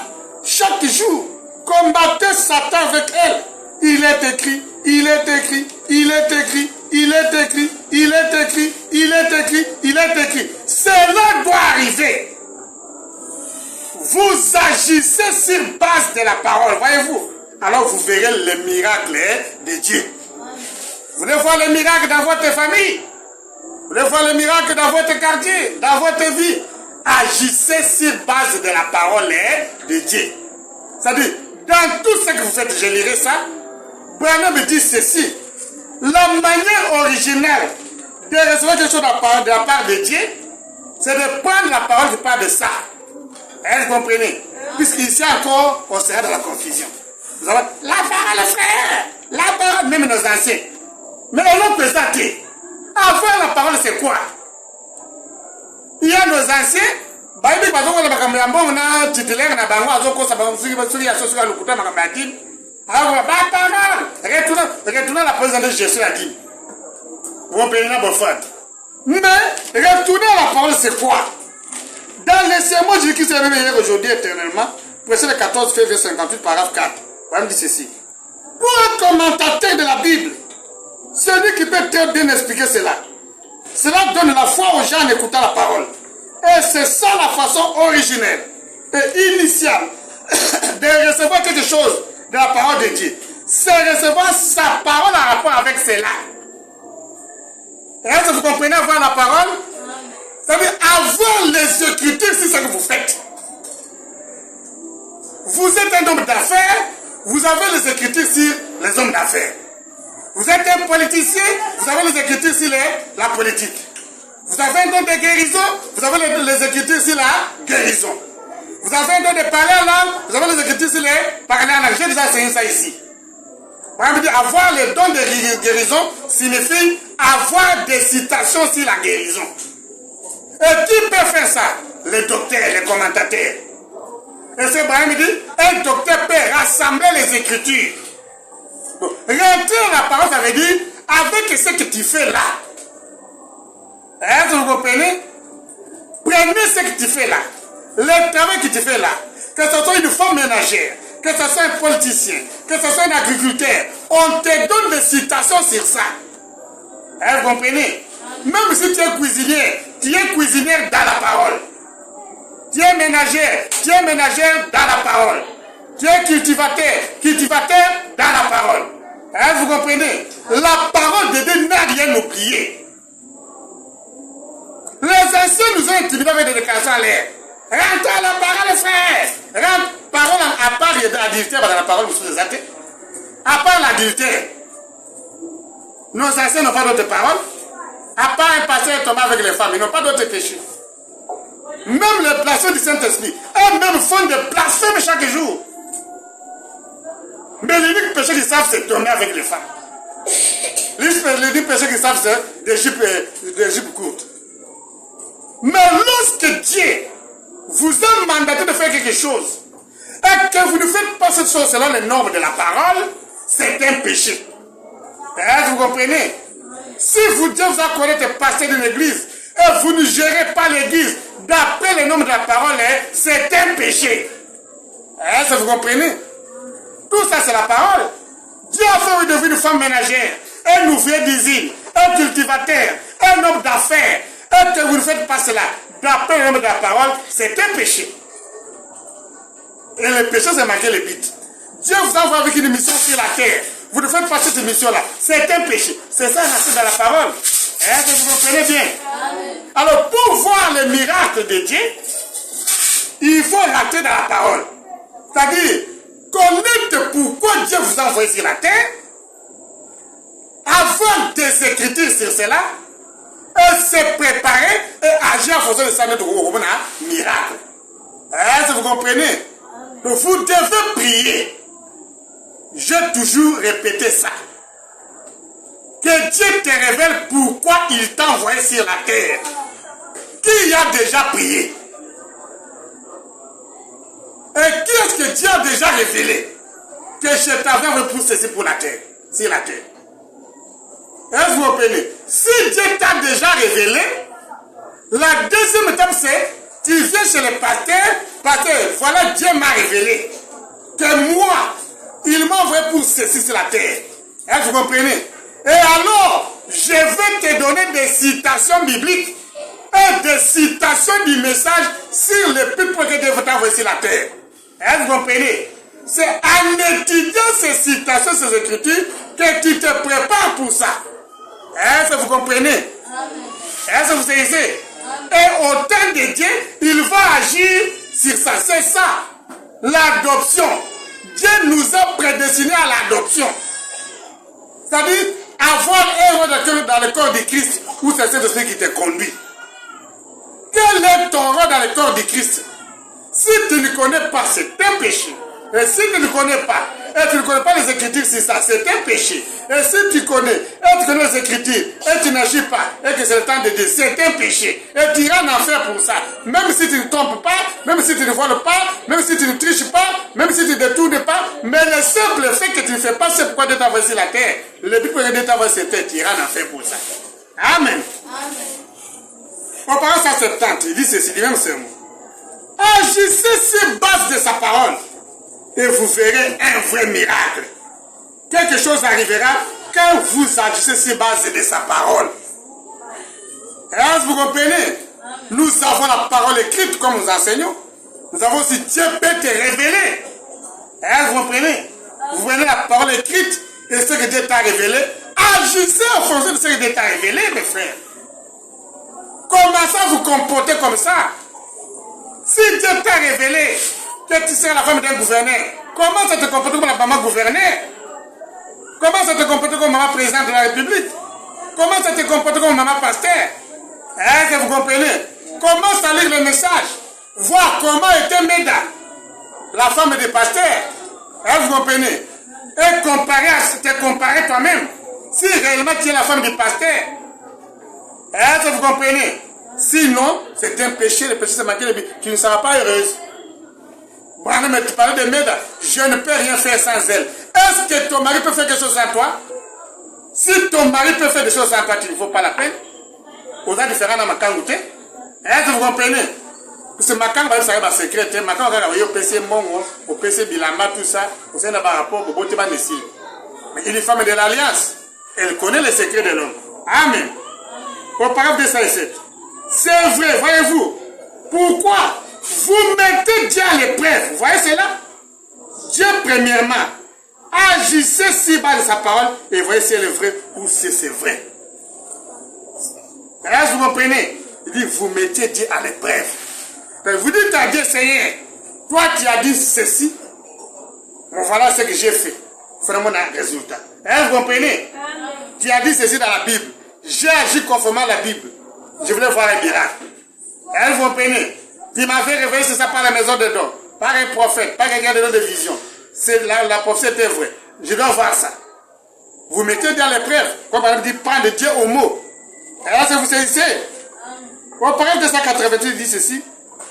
Speaker 1: Chaque jour, combattez Satan avec elle. Il est écrit, il est écrit, il est écrit, il est écrit, il est écrit, il est écrit, il est écrit. Cela doit arriver. Vous agissez sur base de la parole, voyez-vous. Alors vous verrez les miracles de Dieu. Vous voulez voir les miracles dans votre famille? Vous voulez voir les miracles dans votre quartier, dans votre vie? Agissez sur base de la parole de Dieu. C'est-à-dire, dans tout ce que vous faites, je lirai ça. Branham me dit ceci. La manière originale de recevoir quelque chose de la part de Dieu, c'est de prendre la parole qui parle de ça. Vous comprenez? Puisqu'ici encore, on sera dans la confusion. Nous avons la parole, frère. La parole, même nos anciens. Mais on l'a présenté. Avant la parole, c'est quoi? Il y a nos anciens. Bible par exemple, on a un titulaire, on a un retournez la présence de Jésus à dit. Vous comprenez la bonne foi. Mais retourner à la parole, c'est quoi? Dans les sermons de Jésus-Christ, c'est même hier aujourd'hui éternellement. Verset le 14 février 58, paragraphe 4. On dit ceci. Pour un commentateur de la Bible, celui qui peut très bien expliquer cela, cela donne la foi aux gens en écoutant la parole. Et c'est ça la façon originelle et initiale de recevoir quelque chose de la parole de Dieu. C'est recevoir sa parole en rapport avec cela. Est-ce que vous comprenez avoir la parole? C'est-à-dire avoir les Écritures, c'est ce que vous faites. Vous êtes un homme d'affaires, vous avez les Écritures sur les hommes d'affaires. Vous êtes un politicien, vous avez les Écritures sur la politique. Vous avez un don de guérison, vous avez les Écritures sur la guérison. Vous avez un don de parler en langue, vous avez les Écritures sur les parler en langue. J'ai déjà enseigné ça ici. Avoir le don de guérison signifie avoir des citations sur la guérison. Et qui peut faire ça? Les docteurs, les commentateurs. Et c'est Brahim me dit, un docteur peut rassembler les Écritures. Rentrer dans la parole, ça veut dire, avec ce que tu fais là. Est-ce que vous comprenez? Prenez ce que tu fais là. Le travail que tu fais là. Que ce soit une femme ménagère, que ce soit un politicien, que ce soit un agriculteur. On te donne des citations sur ça. Vous comprenez? Même si tu es cuisinière dans la parole. Tu es ménagère dans la parole. Tu es cultivateur dans la parole. Vous comprenez? La parole de Dieu n'a rien oublié. Les anciens nous ont intimidés avec des déclarations à l'air. Rentre à la parole, frère. Rentre, parole à part l'adultère, dans la parole, vous sous les athées. À part l'adultère. Nos anciens n'ont pas d'autres paroles. À part un pasteur tombé avec les femmes, ils n'ont pas d'autres péchés. Même les blasphèmes du Saint-Esprit, eux-mêmes font des blasphèmes chaque jour. Mais l'unique péché qu'ils savent, c'est tomber avec les femmes. L'unique péché qu'ils savent, c'est des jupes courtes. Mais lorsque Dieu vous a mandaté de faire quelque chose, et que vous ne faites pas cette chose selon les normes de la parole, c'est un péché. Vous comprenez? Si Dieu vous a connu être pasteur d'une église, et vous ne gérez pas l'église d'après les normes de la parole, c'est un péché. Est-ce que vous comprenez? Tout ça, c'est la parole. Dieu a fait de vous une femme ménagère, un ouvrier d'usine, un cultivateur, un homme d'affaires, et que vous ne faites pas cela d'après les normes de la parole, c'est un péché. Et le péché, c'est marqué le but. Dieu vous envoie avec une mission sur la terre. Vous ne faites pas cette mission-là. C'est un péché. C'est ça, c'est dans la parole. Est-ce que vous comprenez bien? Amen. Alors, pour voir les miracles de Dieu, il faut rentrer dans la parole. C'est-à-dire, connaître pourquoi Dieu vous a envoyé sur la terre, avoir des écritures sur cela, et se préparer et agir en fonction de ça, notre miracle. Est-ce que vous comprenez? Donc, vous devez prier. J'ai toujours répété ça. Que Dieu te révèle pourquoi il t'a envoyé sur la terre. qui a déjà prié? Et qui est-ce que Dieu a déjà révélé? Que je t'avais pour ceci pour la terre, sur la terre. Est-ce que vous comprenez? Si Dieu t'a déjà révélé, la deuxième étape c'est, tu viens chez le pasteur, voilà Dieu m'a révélé que moi, il m'a envoyé pour ceci sur la terre. Est-ce que vous comprenez? Et alors, je vais te donner des citations bibliques et des citations du message sur le peuple que Dieu veut t'envoyer sur la terre. Est-ce que vous comprenez? C'est en étudiant ces citations, ces écritures, que tu te prépares pour ça. Est-ce que vous comprenez? Est-ce que vous saisissez? Et au temps de Dieu, il va agir sur ça. C'est ça, l'adoption. Dieu nous a prédestinés à l'adoption. C'est-à-dire, avoir un rôle dans le corps de Christ, où c'est Saint-Esprit qui te conduit. Quel est ton rôle dans le corps de Christ? Si tu ne connais pas, c'est un péché. Et si tu ne connais pas, et tu ne connais pas les Écritures sur ça, c'est un péché. Et si tu connais, et tu connais les Écritures, et tu n'agis pas, et que c'est le temps de Dieu, c'est un péché. Et tu iras en enfer pour ça. Même si tu ne trompes pas, même si tu ne voles pas, même si tu ne triches pas, même si tu ne détournes pas, mais le simple fait que tu ne fais pas, c'est pourquoi Dieu t'a envoyé sur la terre. Le but pour que Dieu t'a envoyé sur la terre, tu iras en enfer pour ça. Amen. En parlant à 70, il dit ceci, il dit même ce mot. Agissez sur base de sa parole. Et vous verrez un vrai miracle. Quelque chose arrivera quand vous agissez sur base de sa parole. Est-ce que vous comprenez? Nous avons la parole écrite comme nous enseignons. Nous avons aussi Dieu peut te révéler. Est-ce que vous comprenez? Vous prenez la parole écrite et ce que Dieu t'a révélé. Agissez en fonction de ce que Dieu t'a révélé, mes frères. Commencez à vous comporter comme ça. Si Dieu t'a révélé que tu seras la femme d'un gouverneur, comment ça te comporte comme la maman gouverneur? Comment ça te comporte comme maman présidente de la République? Comment ça te comporte comme maman pasteur? Est-ce que vous comprenez? Commence à lire le message. Voir comment était Méda, la femme des pasteurs. Est-ce que vous comprenez? Et te comparer toi-même. Si réellement tu es la femme du pasteur. Est-ce que vous comprenez? Sinon, c'est un péché, le péché c'est manquer le but. Tu ne seras pas heureuse. Bon, mais tu parlais de Méda. Je ne peux rien faire sans elle. Est-ce que ton mari peut faire quelque chose sans toi? Si ton mari peut faire des choses sans toi, tu ne vaut pas la peine. Vous êtes différents dans ma kangoute. Est-ce que vous comprenez? Parce que ma kangoute, ça va être secret. Ma kangoute, au PC Mongo, au PC Bilamba, tout ça. Vous avez un rapport au Botéban ici. Mais il est femme de l'Alliance. Elle connaît les secrets de l'homme. Amen. Au paragraphe 207. C'est vrai, voyez-vous. Pourquoi vous mettez Dieu à l'épreuve? Vous voyez cela? Dieu, premièrement, agissez si bas de sa parole et voyez si elle est vraie ou si c'est vrai. Est-ce que vous comprenez? Il dit, vous mettez Dieu à l'épreuve. Vous dites à Dieu, Seigneur, toi tu as dit ceci, bon, voilà ce que j'ai fait. Vraiment un résultat. Est-ce que vous comprenez? Tu as dit ceci dans la Bible. J'ai agi conformément à la Bible. Je voulais voir un miracle. Est-ce que vous comprenez? Tu m'avais révélé c'est ça par la maison de Don, par un prophète, par quelqu'un de vision. La prophétie était vraie. Je dois voir ça. Vous mettez dans l'épreuve. Comme par exemple, dit prendre Dieu au mot. Est-ce que vous saisissez? Au paragraphe 288, il dit ceci.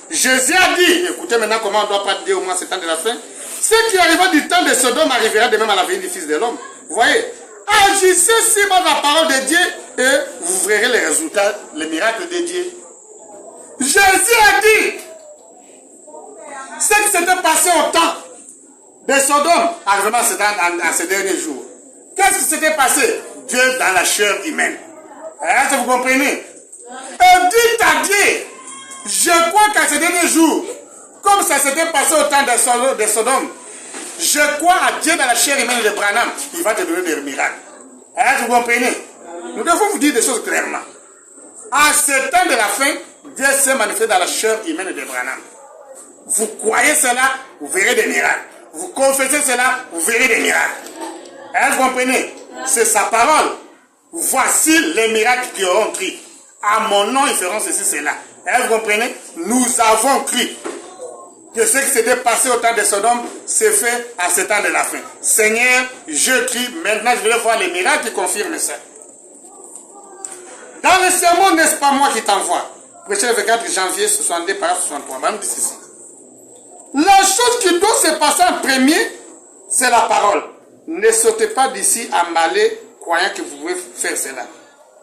Speaker 1: Jésus a dit, écoutez maintenant comment on doit prendre Dieu au moins ce temps de la fin. Ce qui arriva du temps de Sodome arrivera de même à la venue du Fils de l'homme. Vous voyez? Agissez si par la parole de Dieu et vous verrez les résultats, les miracles de Dieu. Jésus a dit ce qui s'était passé au temps de Sodome arrivera à ces derniers jours. Qu'est-ce qui s'était passé? Dieu dans la chair humaine. Est-ce que vous comprenez? Et dites à Dieu, je crois qu'à ces derniers jours, comme ça s'était passé au temps de Sodome, je crois à Dieu dans la chair humaine de Branham, il va te donner des miracles. Est-ce que vous comprenez? Nous devons vous dire des choses clairement. À ce temps de la fin, Dieu s'est manifesté dans la chair humaine de Branham. Vous croyez cela, vous verrez des miracles. Vous confessez cela, vous verrez des miracles. Est-ce que vous comprenez? C'est sa parole. Voici les miracles qui auront cru. À mon nom, ils feront ceci, cela. Est-ce que vous comprenez? Nous avons cru que ce qui s'était passé au temps de Sodome s'est fait à ce temps de la fin. Seigneur, je crie, maintenant je vais voir les miracles qui confirment ça. Dans le sermon, n'est-ce pas moi qui t'envoie? prêché le 24 janvier 62 par 63. Madame dit ceci. La chose qui doit se passer en premier, c'est la parole. Ne sautez pas d'ici emballé, croyant que vous pouvez faire cela.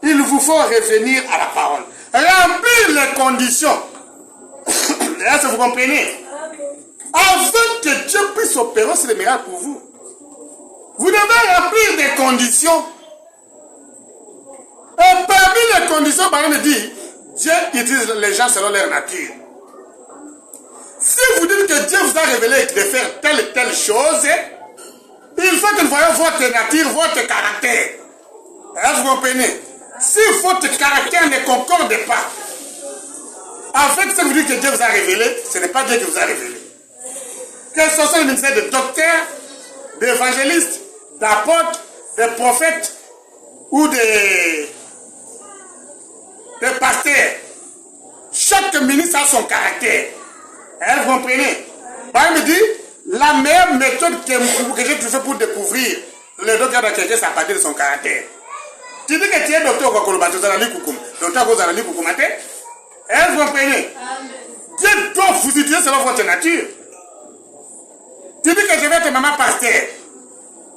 Speaker 1: Il vous faut revenir à la parole. Remplir les conditions. Est-ce que vous comprenez? Afin que Dieu puisse opérer, c'est le miracle pour vous. Vous devez remplir des conditions. Et parmi les conditions, par exemple, dit, Dieu utilise les gens selon leur nature. Si vous dites que Dieu vous a révélé de faire telle et telle chose, il faut que nous voyons votre nature, votre caractère. Est-ce que vous comprenez? Si votre caractère ne concorde pas, en fait, ce que vous dites que Dieu vous a révélé, ce n'est pas Dieu qui vous a révélé. Que ce soit le ministère de docteur, d'évangéliste, d'apôtre, de prophète ou de pasteur. Chaque ministre a son caractère. Vous comprenez? Bah, il me dit, la meilleure méthode que j'ai trouvée pour découvrir le docteur de quelqu'un, c'est à partir de son caractère. Tu dis que tu es docteur au Kolobate, vous allez Koukoum. Docteur, vous allez Koukoumate. Vous comprenez? Dieu doit vous utiliser selon votre nature. Tu dis que je vais être maman pasteur.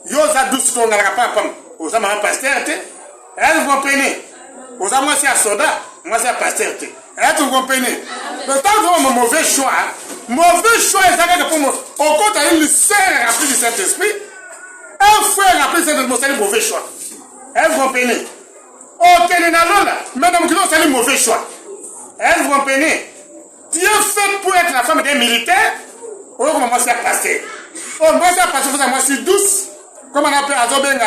Speaker 1: Yosa douce ton alrapam. Osa maman pasteur. Vous comprenez? Osa moi c'est à soda. Moi c'est à pasteur. Vous comprenez? Donc tant que vous avez un mauvais choix, est ça que pour moi. Au contraire, une sœur remplie du Saint-Esprit. Un frère rempli du Saint-Esprit, c'est un mauvais choix. Vous comprenez? Ok, là, madame Guillaume, c'est un mauvais choix. Vous comprenez? Dieu fait pour être la femme d'un militaire. Oh, comment moi c'est pasteur. Oh, moi c'est pasteur, moi je suis douce. Comment on appelle Azobenga,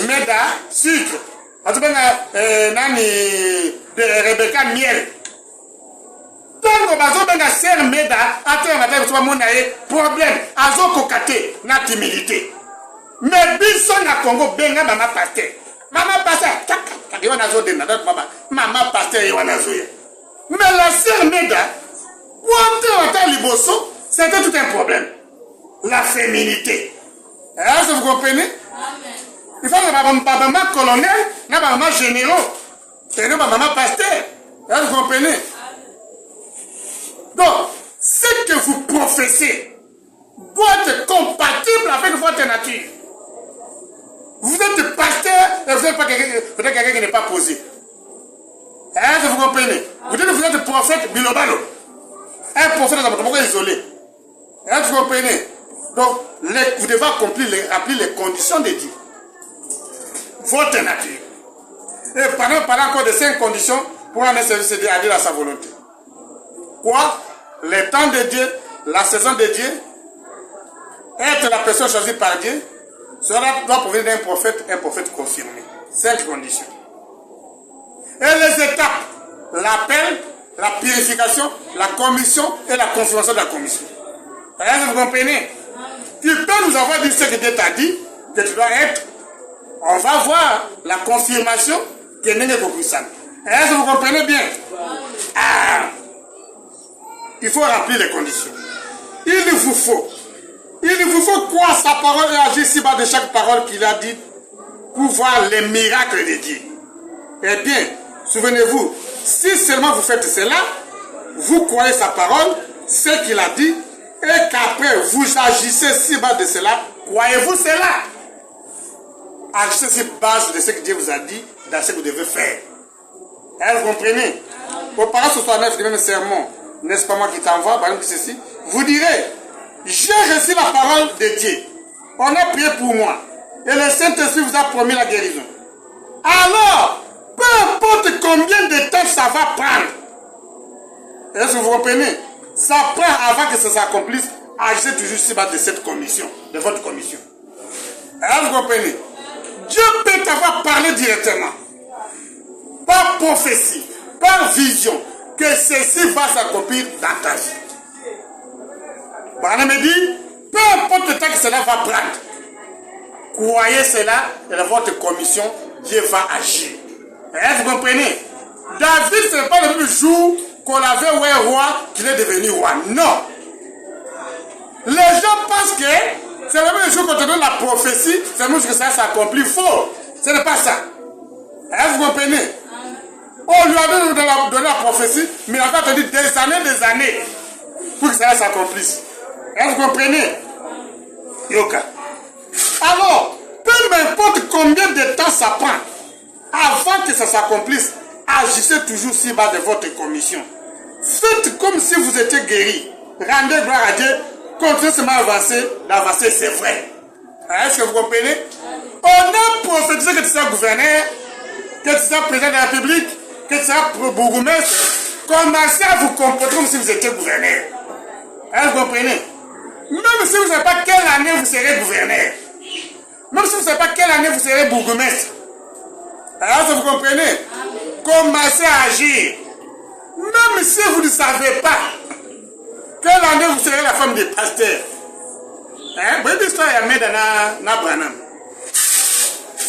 Speaker 1: Meda, sucre. Azobenga, Nani, Rebecca, miel. Tant que Azobenga, serre Meda, attends, madame, tu vas mon problème. Azo kokate, na timidité. Mais bison na Congo, benga, maman pasteur. Maman pasteur, tak, yon azo de nada, maman pasteur, yon azo. Mais la sœur Meda, pour Liboso, c'était tout un problème. La féminité. Est-ce que vous comprenez? Amen. Il faut que ma maman colonel, ma maman généraux, et ma maman pasteur. Est-ce que vous comprenez? Amen. Donc, ce que vous professez doit être compatible avec votre nature. Vous êtes pasteur et vous n'êtes pas quelqu'un qui n'est pas posé. Est-ce que vous comprenez? Vous dites que vous êtes prophète bilobalo. Un prophète est isolé. Est-ce que vous comprenez? Donc, vous devez remplir les conditions de Dieu. Votre nature. Et parlant encore de 5 conditions pour un service de Dieu à dire à sa volonté. Quoi? Le temps de Dieu, la saison de Dieu, être la personne choisie par Dieu, cela doit provenir d'un prophète confirmé. 5 conditions. Et les étapes, l'appel, la purification, la commission et la confirmation de la commission. Est-ce que vous comprenez? Tu peux nous avoir dit ce que Dieu t'a dit, que tu dois être. On va voir la confirmation que n'est pas puissant. Est-ce que vous comprenez bien? Il faut remplir les conditions. Il vous faut croire sa parole et agir si-bas de chaque parole qu'il a dit pour voir les miracles de Dieu. Eh bien, souvenez-vous, si seulement vous faites cela, vous croyez sa parole, ce qu'il a dit, et qu'après vous agissez si-bas de cela, croyez-vous cela? Agissez sur base de ce que Dieu vous a dit, dans ce que vous devez faire. Vous comprenez? Auparavant, ce soir, le même sermon, n'est-ce pas moi qui t'envoie, par exemple, ceci, vous direz, j'ai reçu la parole de Dieu. On a prié pour moi. Et le Saint-Esprit vous a promis la guérison. Alors, peu importe combien de temps ça va prendre. Est-ce que vous comprenez? Ça prend avant que ça s'accomplisse. Agissez toujours sur base de cette commission, de votre commission. Est-ce que vous comprenez? Dieu peut t'avoir parlé directement. Par prophétie, par vision, que ceci va s'accomplir dans ta vie. Barnabé me dit, peu importe le temps que cela va prendre, croyez cela et dans votre commission, Dieu va agir. Est-ce que vous comprenez? David, ce n'est pas le même jour qu'on l'avait ouais roi qu'il est devenu roi. Non. Les gens pensent que c'est le même jour qu'on te donne la prophétie, c'est le même jour que ça s'accomplit. Faux. Ce n'est pas ça. Est-ce que vous comprenez? On lui a donné la prophétie, mais il a attendu des années pour que cela s'accomplisse. Est-ce que vous comprenez? Yoka. Alors, peu importe combien de temps ça prend, avant que ça s'accomplisse, agissez toujours si bas de votre commission. Faites comme si vous étiez guéri. Rendez gloire à Dieu. Continuez seulement à avancer. L'avancer, c'est vrai. Est-ce que vous comprenez? On a prophétisé que tu seras gouverneur, que tu seras président de la République, que tu seras bourgmestre. Commencez à vous comporter comme si vous étiez gouverneur. Est-ce que vous comprenez? Même si vous ne savez pas quelle année vous serez gouverneur. Même si vous ne savez pas quelle année vous serez bourgmestre. Alors, que vous comprenez? Commencez à agir. Même si vous ne savez pas quelle année vous serez la femme du pasteur. Hein? Vous voyez l'histoire de Meda na Branham.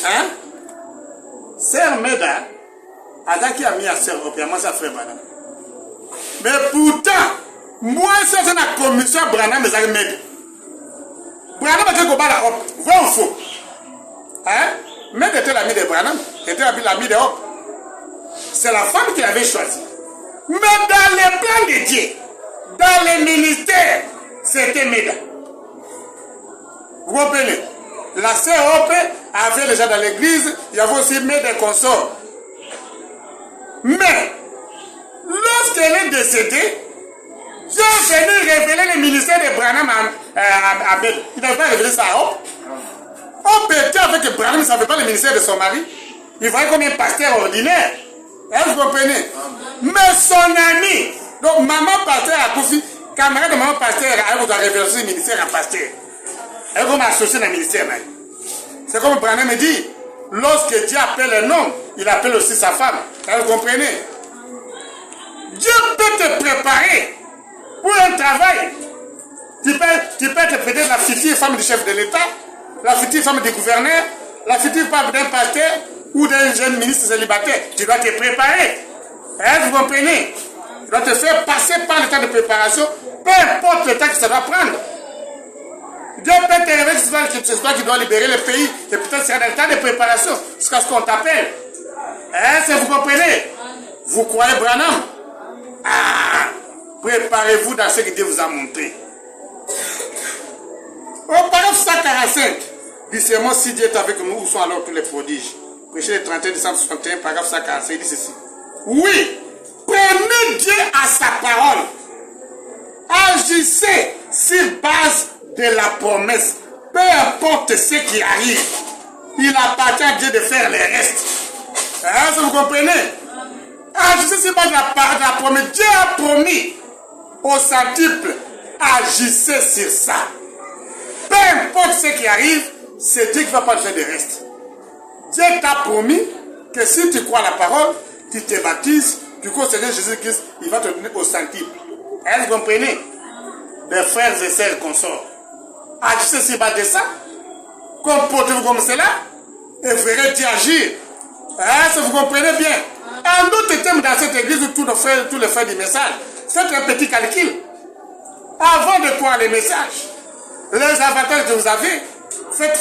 Speaker 1: Hein? Sœur Meda, Adam qui a mis à Sœur Hope, moi ça frère Branham. Mais pourtant, moi c'est une commission Branham mais ça Meda. Branham a dit qu'on va la Hope. Vrai ou faux? Hein? Meda était l'ami de Branham, était l'ami de Hope. C'est la femme qu'il avait choisie. Mais dans les plans de Dieu, dans les ministères, c'était Meda. Vous comprenez? La sœur Hope avait déjà dans l'église, il y avait aussi Meda consort. Mais, lorsqu'elle est décédée, Dieu est venu révéler le ministère de Branham à Meda. Il n'avait pas révélé ça à Hope. Hope était avec Branham, il ne savait pas le ministère de son mari. Il voyait comme un pasteur ordinaire. Vous comprenez? Mais son ami, donc maman pasteur à Koufi, camarade de maman pasteur, elle vous a révélé le ministère à pasteur. Elle va m'associer dans le ministère. C'est comme Branham me dit, lorsque Dieu appelle un homme, il appelle aussi sa femme. Vous comprenez? Dieu peut te préparer pour un travail. Tu peux être peut-être la future femme du chef de l'État, la future femme du gouverneur, la future femme d'un pasteur ou d'un jeune ministre célibataire. Tu dois te préparer. Vous comprenez? Tu dois te faire passer par le temps de préparation, peu importe le temps que ça doit prendre. Dieu peut te révéler que c'est toi qui dois libérer le pays, et peut-être c'est dans le temps de préparation, jusqu'à ce qu'on t'appelle. Est-ce que vous comprenez? Vous croyez Branham? Préparez-vous dans ce que Dieu vous a montré. Au paragraphe 145 du sermon, si Dieu est avec nous, où sont alors tous les prodiges? Prêcher le 31 décembre 61, paragraphe 145, il dit ceci. Oui, prenez Dieu à sa parole. Agissez sur base de la promesse. Peu importe ce qui arrive, il appartient à Dieu de faire le reste. Vous comprenez? Agissez sur base de la promesse. Dieu a promis aux centuples, agissez sur ça. Peu importe ce qui arrive, c'est Dieu qui va pas faire le reste. Dieu t'a promis que si tu crois la parole, tu te baptises, tu crois au Seigneur Jésus-Christ, il va te donner au centuple. Vous comprenez? Des frères et sœurs consorts. Agissez sur base de ça, comportez-vous comme cela, et verrez Dieu agir. Si vous comprenez bien. Un autre thème dans cette église où tous les frères du message, c'est un petit calcul. Avant de croire les messages, les avantages que vous avez, faites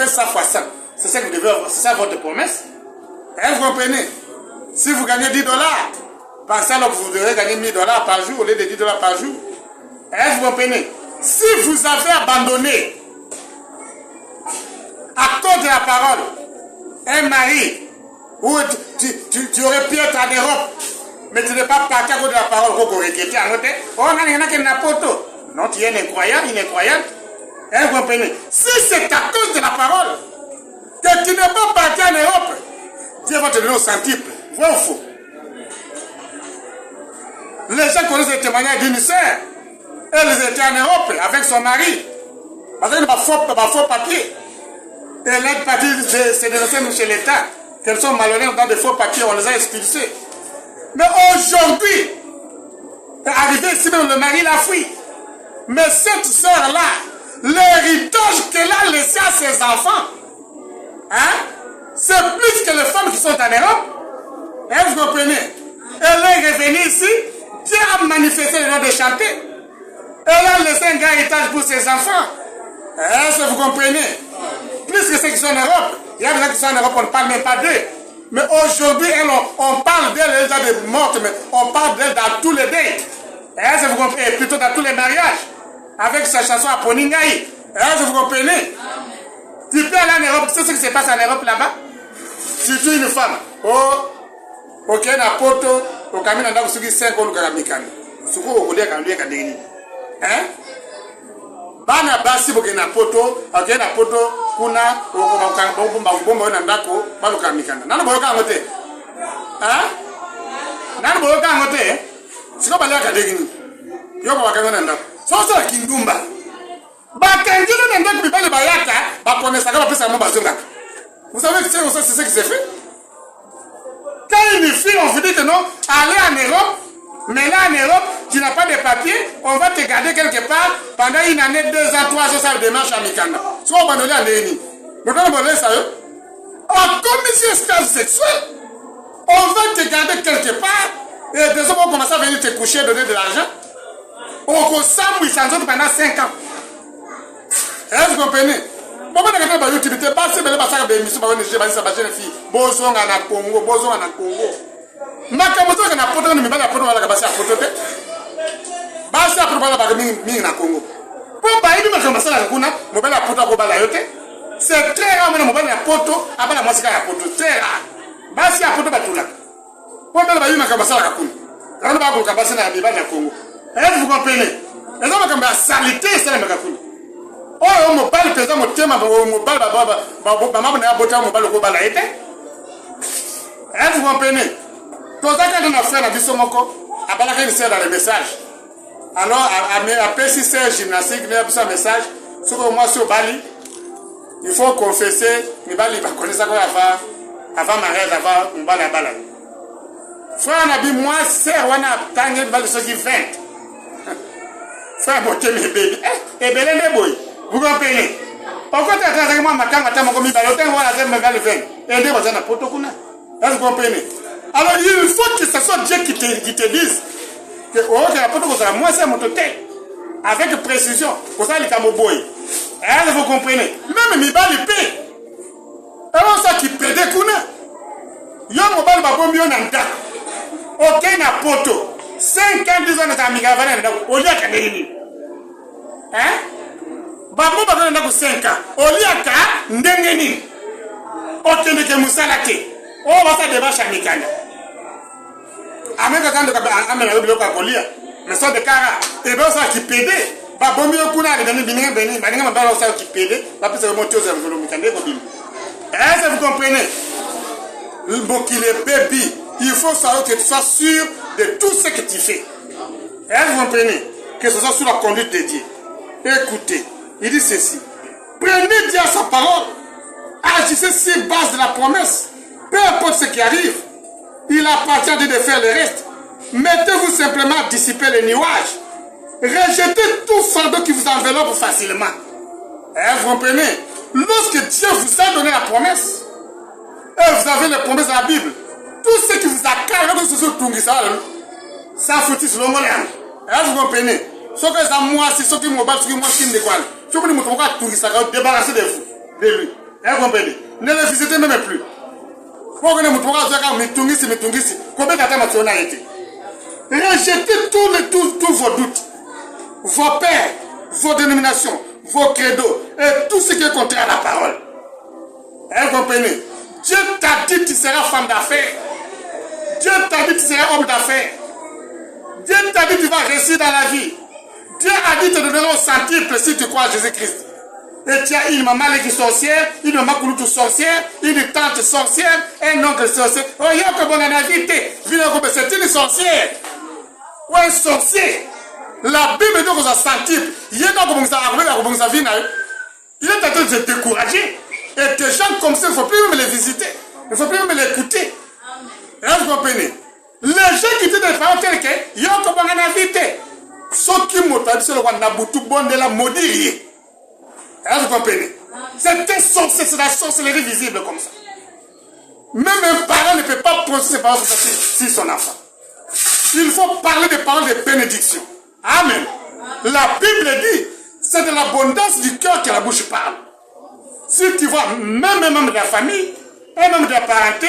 Speaker 1: ça fois 100. C'est ça que vous devez avoir, c'est ça votre promesse. Vous comprenez? Si vous gagnez $10, pensez alors que vous devrez gagner $1000 par jour au lieu de $10 par jour. Vous comprenez? Si vous avez abandonné à cause de la parole un mari, ou tu aurais pu être en Europe, mais tu n'es pas parti à cause de la parole qu'on regrette en côté. Non, tu es un incroyant, une incroyante. Vous comprenez? Si c'est à cause de la parole que tu n'es pas parti en Europe, Dieu va te donner au centuple. Vrai ou faux? Les gens connaissent les témoignages d'une sœur. Elle était en Europe avec son mari. Parce qu'elle n'a pas faux papier. Elle est partie se dénoncer chez l'État. Qu'elles sont malhonnêtes dans des faux papiers, on les a expulsés. Mais aujourd'hui, arrivé ici même, le mari l'a fui. Mais cette sœur-là, l'héritage qu'elle a laissé à ses enfants, c'est plus que les femmes qui sont en Europe. Vous comprenez? Elle est revenue ici, Dieu a manifesté le nom de chanter. Elle a laissé un grand héritage pour ses enfants. Est-ce que vous comprenez? Plus que ceux qui sont en Europe, il y a des gens qui sont en Europe, on ne parle même pas d'eux. Mais aujourd'hui, on parle d'elle déjà de morte, mais on parle d'elle dans tous les dates. Est-ce que vous comprenez? Plutôt dans tous les mariages. Avec sa chanson à Poningaï. Est-ce que vous comprenez? Tu peux aller en Europe, tu sais ce qui se passe en Europe là-bas? Surtout une femme. Oh, ok, na poto, au camin dans le 5 ans, ce qu'on voulait quand hein? Bana basi boke na poto, ok na poto kuna bomba na ndako baluka mikanda. Nana boyoka ngote. Hein? Nana boyoka ngote. Siko balya ka degini. Yoko wakanga na ndako. So kindumba. Ba kanjino na ndako bibale bayaka, ba connaissa ka pesa mo bazonga. Vous savez que c'est ce qui s'est fait? Quand une fille on vous dit que non, allez en Europe. Mais là en Europe, tu n'as pas de papier, on va te garder quelque part pendant une année, 2 ans, 3 ans, ça de démarche à Mikanda. Soit on va donner à l'ENI. Maintenant, on va donner ça. En commission esclave sexuelle, on va te garder quelque part et des hommes vont commencer à venir te coucher, donner de l'argent. On consomme pendant 5 ans. Est-ce que vous comprenez? Pourquoi tu as dit que tu n'étais pas si belle parce que tu as dit que tu as fille. Bozon à Congo, Bozon à Congo. Makamoto na poto na mibala poto wala kabasi poto te basi poto wala ba mingi na Congo po ba ibi makamasa la kuna mobala poto ko bala yote c'est très rare mona mobala poto abala mwasika ya poto très rare basi poto batula po bala ba ibi makamasa la kuna kana ba ko kabasi na mibala ya Congo vous comprenez les hommes comme la saleté c'est la makakuna oh mobala pesa motema mobala ba mama na bota mobala ko bala yote vous comprenez? Quand on a fait la bisomoko, il sert dans les messages. Alors, après si c'est gymnastique, il y a un message. Sur moi, sur Bali, il faut confesser. Mais Bali, il connaît ça avant mariage, avant on va la balade. Frère, on a dit, moi, sœur, on a tanné de Bali, ceux qui 20. Frère, monter mes bébés. Eh, bien, les boys, vous comprenez? Pourquoi tu as dit, moi, ma carte, ma commis, je vais voir la zone, ma 20. Et deux, vous avez un protocole. Est-ce que vous comprenez? Alors il faut que ce soit Dieu qui te dise que moi c'est mon total avec précision pour ça les camoboy. Vous comprenez? Même Mibali paie. Alors ça qui pède kuna. Yo mobile ba bombi on anda. OK na poto. 5 ans 10 ans na amiga vana na olia ka nini. Hein? Ba mo ba na ko 5 ans. Olia ka ndenge nini. OK ne ke musala te. Oh va ça débat chamikana. Ameka kando amena lobi kwa kolia mais ça de cara et bien ça qui pédé ba bombi okuna de bini baninga mabala ça qui pédé ba pesa moto za ngolo mikande ko bini. Est-ce que vous comprenez? Le bon qu'il est baby, il faut savoir que tu sois sûr de tout ce que tu fais. Est-ce que vous comprenez? Que ce soit sous la conduite de Dieu. Écoutez, il dit ceci. Prenez Dieu à sa parole. Agissez sur base de la promesse. Peu importe ce qui arrive. Il appartient à Dieu de faire le reste. Mettez-vous simplement à dissiper les nuages. Rejetez tout fardeau qui vous enveloppe facilement. Vous comprenez? Lorsque Dieu vous a donné la promesse, et vous avez les promesses de la Bible, tout ce qui vous accale, lorsque ce soit tout ça foutit sur le monde. Vous comprenez? Ce que ça moi, c'est ce qui me bat, ce qui moi qui me décolle. Ce que vous ça débarrasser de vous, de lui. Vous comprenez? Ne le visitez même plus. Rejetez tous vos doutes, vos peurs, vos dénominations, vos credos et tout ce qui est contraire à la parole. Vous comprenez? Dieu t'a dit que tu seras femme d'affaires. Dieu t'a dit que tu seras homme d'affaires. Dieu t'a dit que tu vas réussir dans la vie. Dieu a dit que tu te donneras au centuple si tu crois à Jésus-Christ. Et tu as une maman qui est sorcière, une maman qui est sorcière, une tante sorcière, un oncle sorcier. Oh, il y a que bon invité. C'est une sorcière. Ou un sorcier. La Bible dit que ça centuple. Il y a comme ça, il est en train de se décourager. Et des gens comme ça, il ne faut plus même les visiter. Il ne faut plus même les écouter. Vous comprenez? Les gens qui disent des paroles telles que, il y a comme un invité. Ceux qui m'ont dit, c'est le roi Nabutu bon de la maudire. Vous comprenez? C'est la sorcellerie visible comme ça. Même un parent ne peut pas prononcer ses paroles sur son enfant. Il faut parler des paroles de bénédiction. Amen. La Bible dit, c'est de l'abondance du cœur que la bouche parle. Si tu vois, même de la famille, et même de la parenté,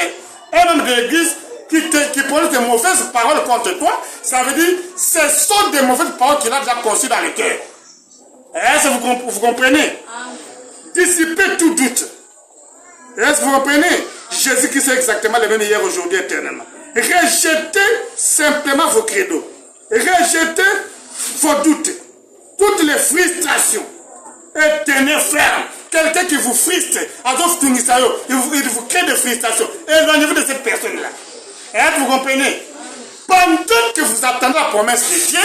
Speaker 1: un membre de l'église qui prononce de mauvaises paroles contre toi, ça veut dire ce sont des mauvaises paroles qu'il a déjà conçues dans le cœur. Est-ce que vous comprenez? Dissipez tout doute. Est-ce que vous comprenez? Jésus-Christ est exactement le même hier, aujourd'hui, éternellement. Rejetez simplement vos credos. Rejetez vos doutes. Toutes les frustrations. Et tenez ferme. Quelqu'un qui vous frustre, il vous crée des frustrations. Éloignez-vous de cette personne-là. Est-ce que vous comprenez? Pendant que vous attendez la promesse de Dieu,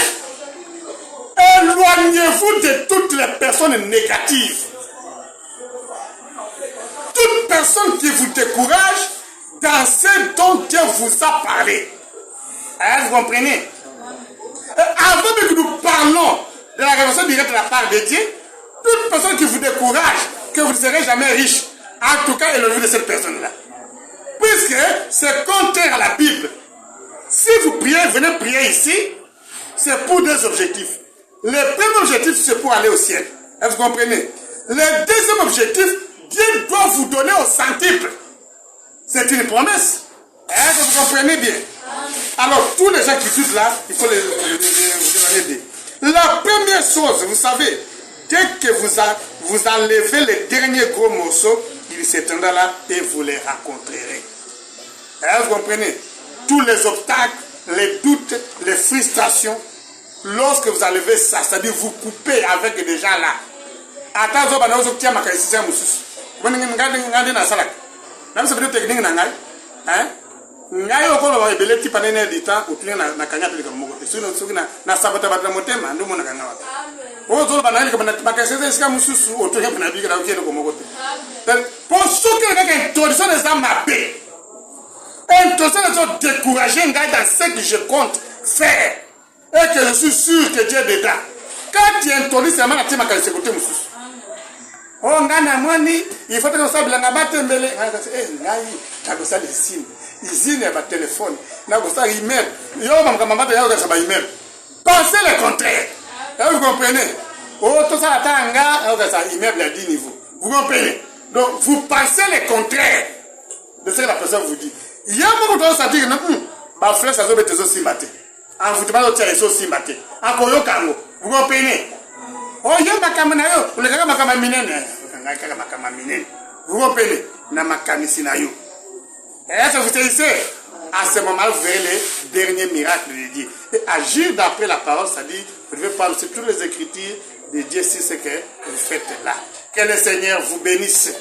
Speaker 1: éloignez-vous de toutes les personnes négatives. Toute personne qui vous décourage dans ce dont Dieu vous a parlé. Vous comprenez? Avant que nous parlons de la révélation directe de la part de Dieu, toute personne qui vous décourage, que vous ne serez jamais riche, en tout cas, éloignez-vous de cette personne-là. Puisque c'est contraire à la Bible. Si vous priez, venez prier ici, c'est pour deux objectifs. Le premier objectif, c'est pour aller au ciel. Est-ce que vous comprenez? Le deuxième objectif, Dieu doit vous donner au centuple. C'est une promesse. Est-ce que vous comprenez bien? Alors, tous les gens qui doutent là, il faut les aider. La première chose, vous savez, dès que vous enlevez les derniers gros morceaux, il s'étendra là et vous les rencontrerez. Est-ce que vous comprenez? Tous les obstacles, les doutes, les frustrations, lorsque vous enlevez ça, c'est-à-dire vous coupez avec des gens là. Attends, même si vous technique nangai, hein? Ngai okolo wa ebele ti panene dita utile na kanya tuli kama mogote. Sino na sabata bata motema ndumo na kanya wata. O zolo banali kama na bakaseze sika mususu otoke na biga na ukene ko mogote. Pour ceux qui ont introduction des âmes mappées, introduction de décourager ngai dans ce que je compte faire et que je suis sûr que Dieu est dedans. Quand tu introduis seulement la tima kalise kote mususu. Oh ngana mwani il faut que ça bilanga batembele ngai takosa lesine izine ba téléphone na kosa email yo mama mata ya kosa ba email pensez le contraire. Vous comprenez? Oh tout ça tanga kosa email à 10 niveaux. Vous comprenez? Donc vous pensez le contraire de ce que la personne vous dit. Il y a beaucoup de gens qui disent ma frère ça doit être aussi maté. En vous demandant de tirer aussi maté. En koyo kango. Vous comprenez? Oh, yo makamana yo, le kaka makama minene. Kaka makama minene. Vous comprenez? Na makamisi na yo. Est-ce que vous savez? À ce moment, vous verrez les derniers miracles de Dieu. Et agir d'après la parole, c'est-à-dire, vous devez parler sur toutes les écritures de Dieu, si c'est ce que vous faites là. Que le Seigneur vous bénisse.